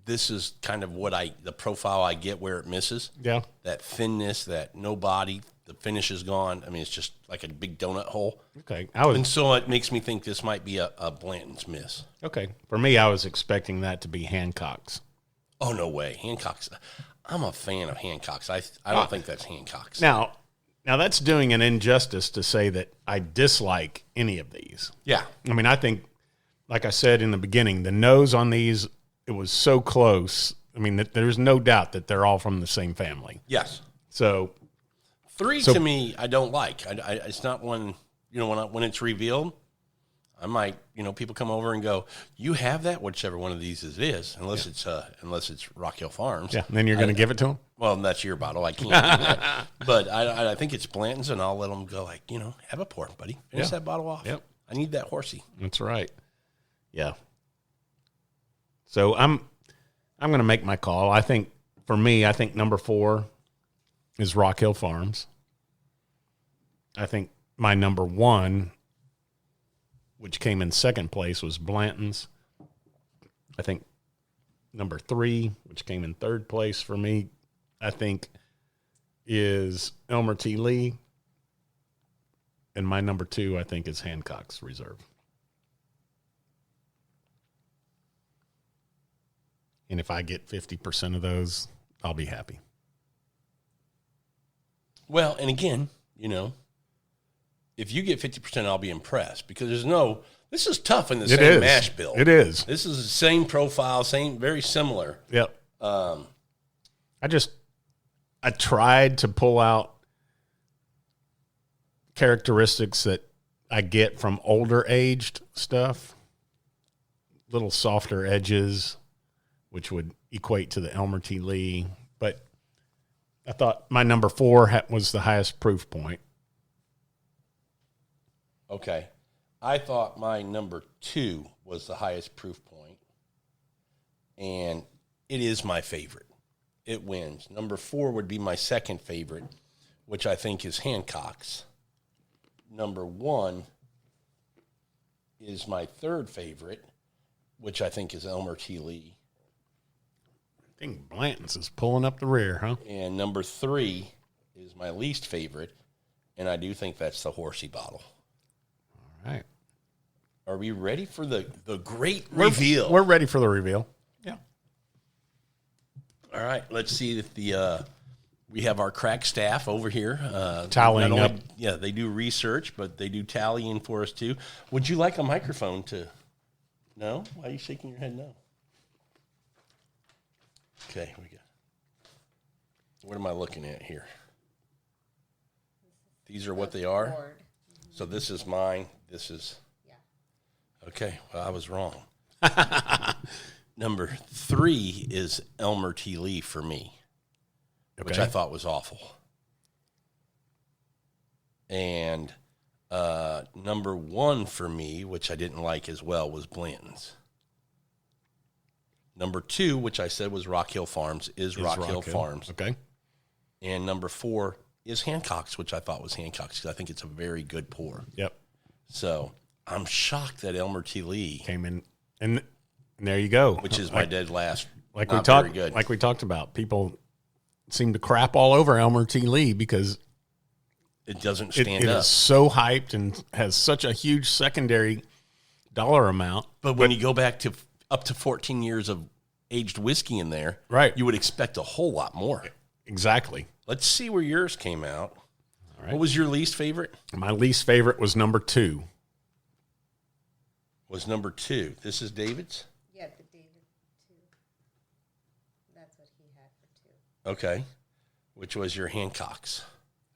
this is kind of the profile I get where it misses. Yeah. That thinness, that no body, the finish is gone. I mean, it's just like a big donut hole. Okay. And so it makes me think this might be a Blanton's miss. Okay. For me, I was expecting that to be Hancock's. Oh, no way. Hancock's. I'm a fan of Hancock's. I don't think that's Hancock's. Now that's doing an injustice to say that I dislike any of these. Yeah. I mean, I think, like I said in the beginning, the nose on these, it was so close. I mean, there's no doubt that they're all from the same family. Yes. So 3 to me, I don't like. It's not one, when it's revealed, I might, people come over and go, you have that, whichever one of these it is, unless it's Rock Hill Farms. yeah, and then you're going to give it to them? Well, that's your bottle. I can't do that. But I think it's Blanton's, and I'll let them go have a pour, buddy. Finish that bottle off. Yep. I need that horsey. That's right. Yeah. So I'm going to make my call. I think number 4 is Rock Hill Farms. I think my number 1, which came in second place, was Blanton's. I think number 3, which came in third place for me, I think is Elmer T. Lee. And my number 2, I think, is Hancock's Reserve. And if I get 50% of those, I'll be happy. Well, and again, if you get 50%, I'll be impressed because this is tough in the same mash bill. It is. This is the same profile, very similar. Yep. I tried to pull out characteristics that I get from older aged stuff, little softer edges, which would equate to the Elmer T. Lee. But I thought my number 4 was the highest proof point. Okay. I thought my number 2 was the highest proof point, and it is my favorite. It wins. Number 4 would be my second favorite, which I think is Hancock's. Number 1 is my third favorite, which I think is Elmer T. Lee. I think Blanton's is pulling up the rear, huh? And number 3 is my least favorite, and I do think that's the horsey bottle. All right. Are we ready for the great reveal? We're ready for the reveal. Yeah. All right. Let's see if we have our crack staff over here. Tallying up. Yeah, they do research, but they do tallying for us too. Would you like a microphone to? No? Why are you shaking your head no? Okay, we got. What am I looking at here? These are what they are? Board. So this is mine. This is. Yeah. Okay, well, I was wrong. Number 3 is Elmer T. Lee for me, which I thought was awful. And number 1 for me, which I didn't like as well, was Blanton's. Number 2, which I said was Rock Hill Farms, is Rock Hill Farms. Okay. And number 4 is Hancock's, which I thought was Hancock's because I think it's a very good pour. Yep. So I'm shocked that Elmer T. Lee Came in, and there you go. which is my dead last. Like not we talked, very good. like we talked about, people seem to crap all over Elmer T. Lee because It doesn't it stand up. is so hyped and has such a huge secondary dollar amount. But when you go back to up to 14 years of aged whiskey in there, Right. you would expect a whole lot more. Exactly. Let's see where yours came out. All right. What was your least favorite? My least favorite was number 2. Was number 2. This is David's? Yeah, the David too. That's what he had for 2. Okay. Which was your Hancock's.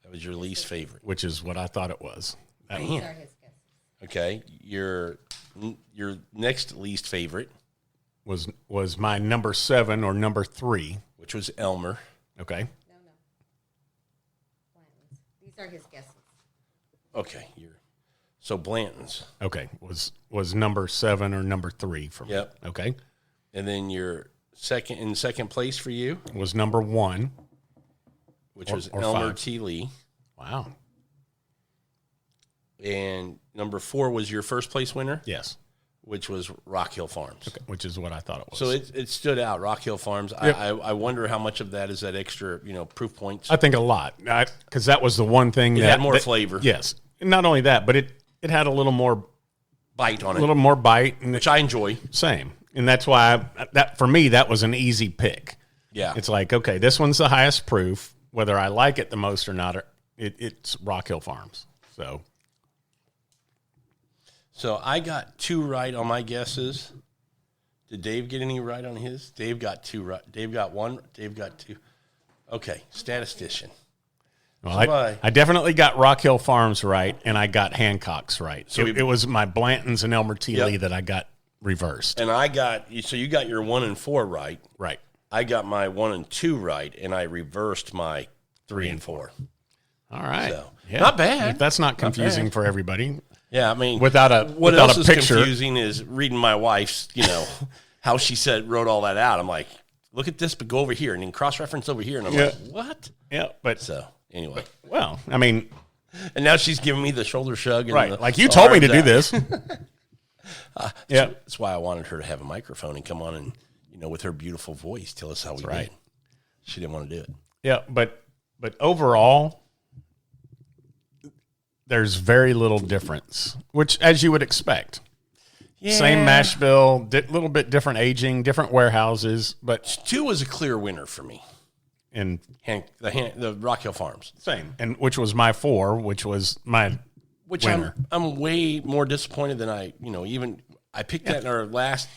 That was your least favorite. Which is what I thought it was. Man. These are his guesses. Okay. Your next least favorite, Was my number 7 or number 3. which was Elmer. Okay. No. Blanton's. These are his guesses. Okay. So Blanton's. Okay. Was number 7 or number 3 for me. Yep. Okay. And then your second place for you, Was number 1. which Or- was or Elmer 5. T. Lee. Wow. And number 4 was your first place winner, Yes. which was Rock Hill Farms. Okay. Which is what I thought it was. So it stood out, Rock Hill Farms. Yep. I wonder how much of that is that extra, proof points. I think a lot, because that was the one thing It that had more flavor. Yes, and not only that, but it had a little more Bite on it, bite, and which I enjoy. same, and that's why that for me that was an easy pick. Yeah. It's like, okay, this one's the highest proof, whether I like it the most or not. It's Rock Hill Farms. So I got 2 right on my guesses. Did Dave get any right on his? Dave got 2 right. Dave got 1. Dave got 2. Okay, statistician. Well, So I definitely got Rock Hill Farms right, and I got Hancock's right. So So it was my Blantons and Elmer T. Yep. Lee that I got reversed. And I got, so you got your 1 and 4 right. Right. I got my 1 and 2 right, and I reversed my 3 and 4. All right. So, not bad. If that's not confusing bad. for everybody. Yeah, I mean, Without a what without else a is picture. confusing is reading my wife's, how she wrote all that out. I'm like, look at this, but go over here, and then cross-reference over here, and I'm like, what? Yeah, but So anyway, well, I mean, and now she's giving me the shoulder shrug. And right? the- Like you the told me to arms do out. this. Yeah, That's why I wanted her to have a microphone and come on and, with her beautiful voice, tell us how we right. did. She didn't want to do it. yeah, but overall, there's very little difference, which as you would expect. Yeah. Same mash bill, little bit different aging, different warehouses, but 2 was a clear winner for me. and The Rock Hill Farms. same, and which was my 4, which was my Which winner. I'm way more disappointed than I picked that in our last,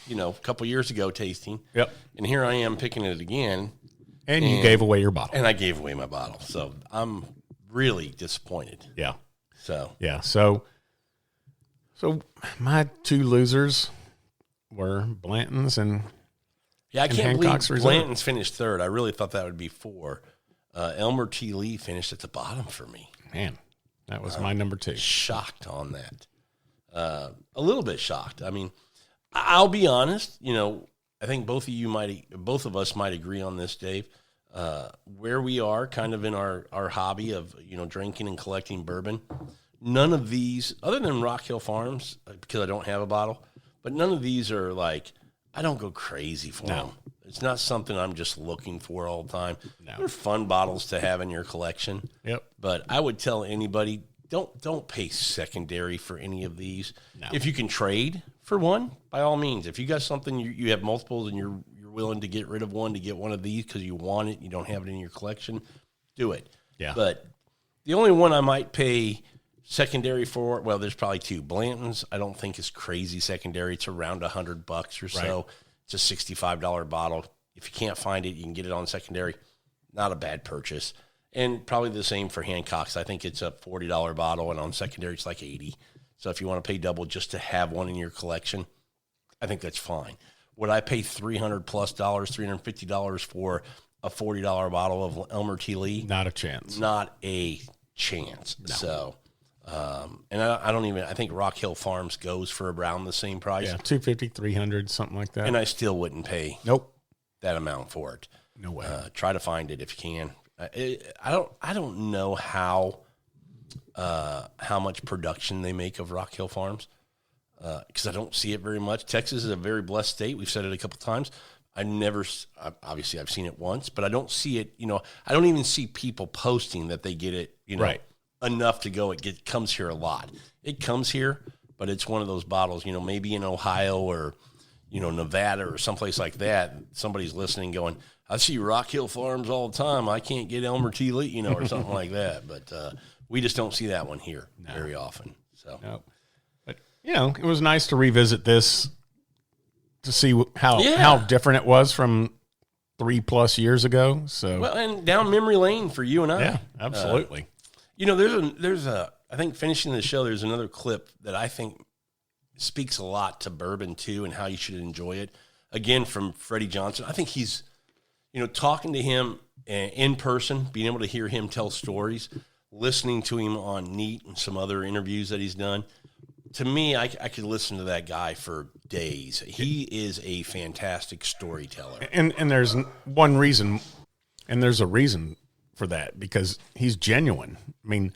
couple years ago tasting. Yep. And here I am picking it again, And you gave away your bottle. and I gave away my bottle. So I'm really disappointed. Yeah. So Yeah. So my 2 losers were Blanton's and yeah, I can't Hancock's believe Reserve. Blanton's finished 3rd. I really thought that would be 4. Elmer T. Lee finished at the bottom for me. man, that was my number 2. Shocked on that. A little bit shocked. I mean, I'll be honest. I think both of us might agree on this, Dave. Where we are, kind of in our hobby of drinking and collecting bourbon. None of these, other than Rock Hill Farms, because I don't have a bottle, but none of these are like I don't go crazy for them. It's not something I'm just looking for all the time. No. They're fun bottles to have in your collection. Yep. But I would tell anybody, don't pay secondary for any of these. No. If you can trade for one, by all means. If you got something you have multiples and you're willing to get rid of one to get one of these because you want it, you don't have it in your collection, do it. Yeah. But the only one I might pay secondary for, well, there's probably 2. Blanton's, I don't think is crazy secondary. It's around $100 or so. Right. It's a $65 bottle. If you can't find it, you can get it on secondary. Not a bad purchase. And probably the same for Hancock's. I think it's a $40 bottle, and on secondary it's like $80. So if you want to pay double just to have one in your collection, I think that's fine. Would I pay $300+ $350 for a $40 bottle of Elmer T. Lee? Not a chance. Not a chance. No. So, and I think Rock Hill Farms goes for around the same price. Yeah, 250, 300, something like that. And I still wouldn't pay Nope. that amount for it. No way. Try to find it if you can. I don't know how much production they make of Rock Hill Farms because I don't see it very much. Texas is a very blessed state. We've said it a couple times. Obviously I've seen it once, but I don't see it. I don't even see people posting that they get it. Right. Enough to go. It comes here a lot. It comes here, but it's one of those bottles. Maybe in Ohio or Nevada or someplace like that, somebody's listening going, I see Rock Hill Farms all the time. I can't get Elmer T. Lee, or something like that. But we just don't see that one here very often. So, No. But, it was nice to revisit this to see how different it was from 3+ years ago. So, well, and down memory lane for you and I. yeah, absolutely. There's I think finishing the show, there's another clip that I think speaks a lot to bourbon too and how you should enjoy it. Again, from Freddie Johnson. I think he's, talking to him in person, being able to hear him tell stories, listening to him on Neat and some other interviews that he's done. To me, I could listen to that guy for days. He is a fantastic storyteller. And there's one reason, and there's a reason for that, because he's genuine. I mean,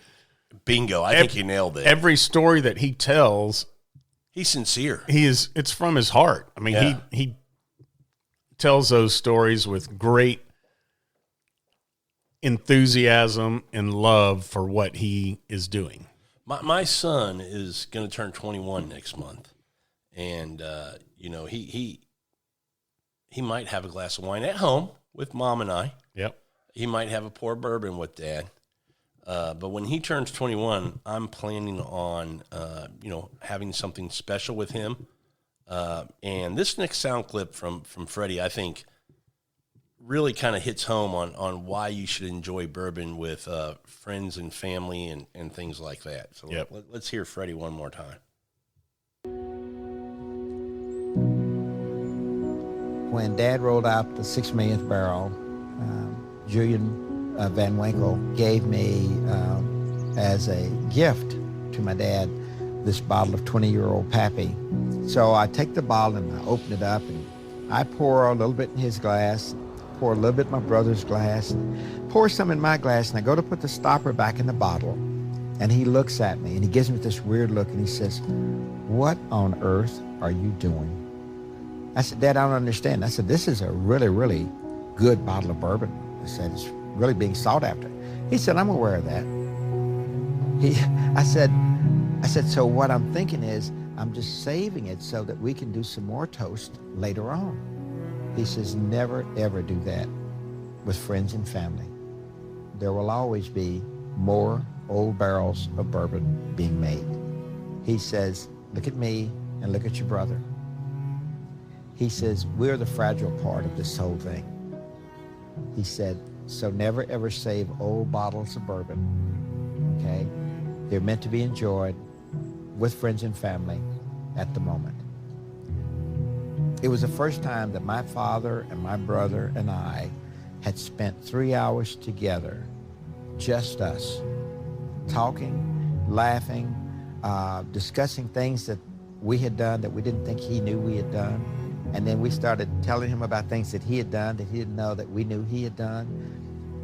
bingo. I think you nailed it. Every story that he tells, he's sincere. It's from his heart. I mean, he tells those stories with great enthusiasm and love for what he is doing. My son is going to turn 21 next month, and he might have a glass of wine at home with Mom and I. Yep. He might have a pour bourbon with Dad. But when he turns 21, I'm planning on having something special with him. And this next sound clip from Freddie, I think, really kind of hits home on why you should enjoy bourbon with friends and family and things like that. So let's hear Freddie one more time. When Dad rolled out the 6 millionth barrel, Julian Van Winkle gave me as a gift to my dad this bottle of 20-year-old Pappy. So I take the bottle and I open it up and I pour a little bit in his glass, pour a little bit in my brother's glass, pour some in my glass, and I go to put the stopper back in the bottle. And he looks at me and he gives me this weird look and he says, "What on earth are you doing?" I said, "Dad, I don't understand." I said, "This is a really, really good bottle of bourbon." I said, "It's really being sought after." He said, "I'm aware of that." I said, "So what I'm thinking is I'm just saving it so that we can do some more toast later on." He says, "Never, ever do that with friends and family. There will always be more old barrels of bourbon being made." He says, "Look at me and look at your brother." He says, "We're the fragile part of this whole thing." He said, "So never ever save old bottles of bourbon, okay? They're meant to be enjoyed with friends and family at the moment." It was the first time that my father and my brother and I had spent 3 hours together, just us, talking, laughing, discussing things that we had done that we didn't think he knew we had done. And then we started telling him about things that he had done that he didn't know that we knew he had done.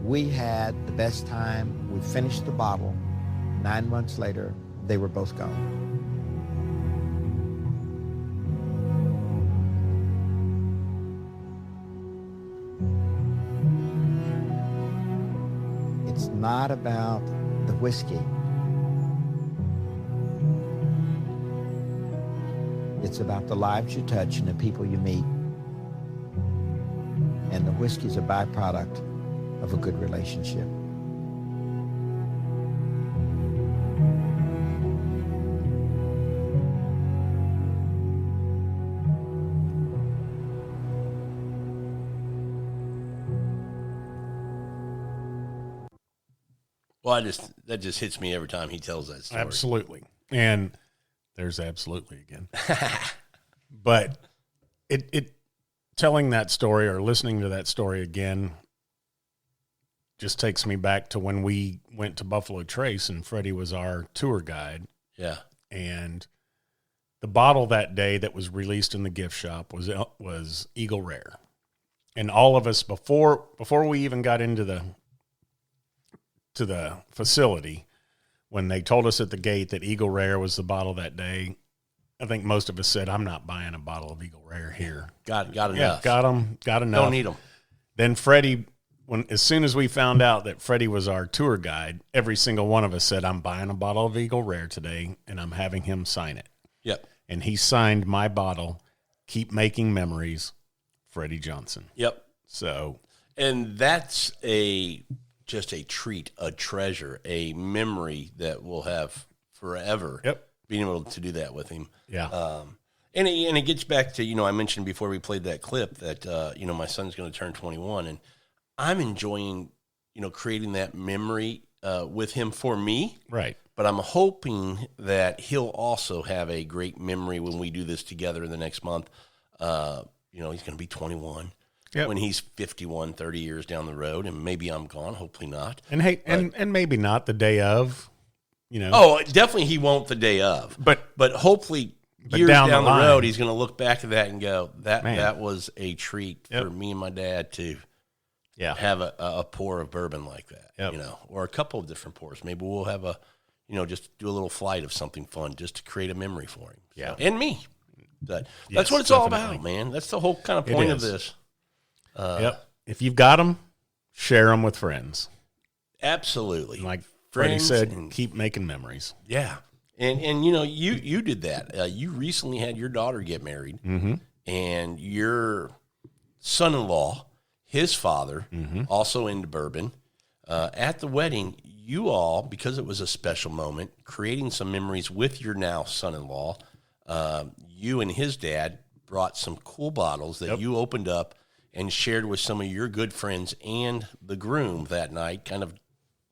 We had the best time. We finished the bottle. 9 months later, they were both gone. It's not about the whiskey. It's about the lives you touch and the people you meet. And the whiskey's a byproduct of a good relationship. Well, that just hits me every time he tells that story. Absolutely. And there's absolutely again. But it telling that story or listening to that story again just takes me back to when we went to Buffalo Trace and Freddie was our tour guide. Yeah. And the bottle that day that was released in the gift shop was Eagle Rare. And all of us, before we even got into the facility, when they told us at the gate that Eagle Rare was the bottle that day, I think most of us said, "I'm not buying a bottle of Eagle Rare here." Got enough. Yeah, got enough. Don't need them. Then Freddie, as soon as we found out that Freddie was our tour guide, every single one of us said, "I'm buying a bottle of Eagle Rare today, and I'm having him sign it." Yep. And he signed my bottle keep making memories, Freddie Johnson. Yep. So, And that's just a treat, a treasure, a memory that we'll have forever. Yep. Being able to do that with him. yeah. And it gets back to, I mentioned before we played that clip that, my son's going to turn 21, and I'm enjoying, creating that memory with him for me. Right. But I'm hoping that he'll also have a great memory when we do this together in the next month. He's going to be 21. Yep. When he's 51, 30 years down the road, and maybe I'm gone, hopefully not. And hey, and maybe not the day of, Oh, definitely he won't the day of. But hopefully years down the road, he's going to look back at that and go, that was a treat for me and my dad to have a pour of bourbon like that, or a couple of different pours. Maybe we'll have just do a little flight of something fun just to create a memory for him. Yeah. And me. That's what it's all about, man. That's the whole kind of point of this. Yep. If you've got them, share them with friends. Absolutely. Like Freddie said, and keep making memories. Yeah. And you did that. You recently had your daughter get married, and your son-in-law, his father, also into bourbon. At the wedding, you all, because it was a special moment, creating some memories with your now son-in-law, you and his dad brought some cool bottles that you opened up and shared with some of your good friends and the groom that night, kind of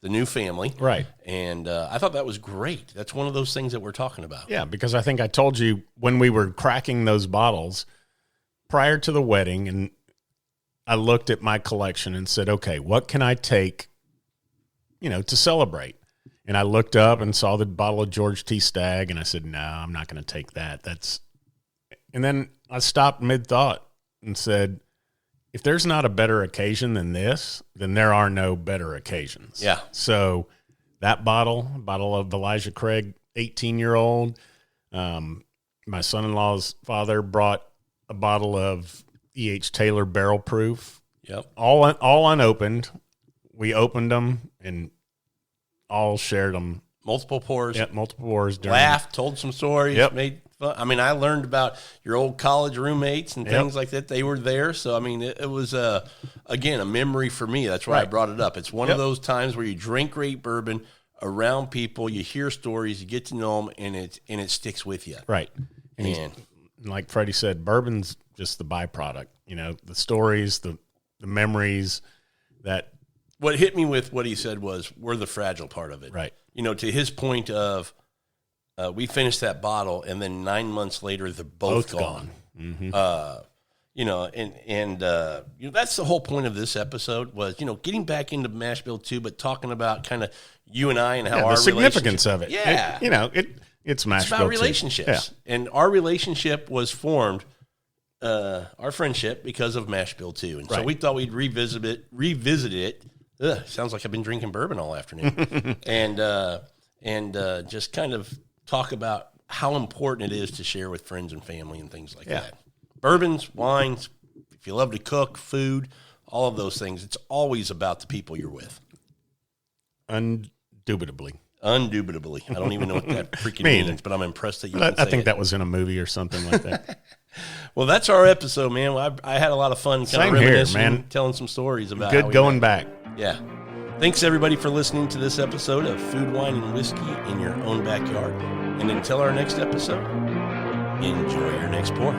the new family. Right. And I thought that was great. That's one of those things that we're talking about. Yeah, because I think I told you when we were cracking those bottles prior to the wedding, and I looked at my collection and said, okay, what can I take, to celebrate? And I looked up and saw the bottle of George T. Stagg, and I said, no, I'm not going to take that. And then I stopped mid-thought and said, if there's not a better occasion than this, then there are no better occasions. Yeah. So that bottle of Elijah Craig, 18-year-old, my son-in-law's father brought a bottle of E.H. Taylor Barrel Proof. Yep. All unopened. We opened them and all shared them. Multiple pours. Yep, multiple pours. Laughed, told some stories, Yep. made fun. I mean, I learned about your old college roommates and things like that. They were there. So, I mean, it was, again, a memory for me. That's why I brought it up. It's one of those times where you drink great bourbon around people, you hear stories, you get to know them, and it sticks with you. Right. And like Freddie said, bourbon's just the byproduct. The stories, the memories that. What hit me with what he said was we're the fragile part of it. Right. To his point of we finished that bottle, and then 9 months later, they're both gone. Mm-hmm. That's the whole point of this episode was, getting back into mash bill too, but talking about kind of you and I and how our the significance of it. Yeah. It's mash it's about bill relationships. Too. And our relationship was formed, our friendship, because of mash bill 2. And so we thought we'd revisit it. Ugh, sounds like I've been drinking bourbon all afternoon. and just kind of talk about how important it is to share with friends and family and things like that. Bourbons, wines, if you love to cook, food, all of those things, it's always about the people you're with. Indubitably. I don't even know what that freaking means, but I'm impressed that you can say I think it. that was in a movie or something like that. Well, that's our episode, man. I had a lot of fun kind of reminiscing, man. Telling some stories about Good going back. Yeah. Thanks, everybody, for listening to this episode of Food, Wine, and Whiskey in Your Own Backyard. And until our next episode, enjoy your next pour.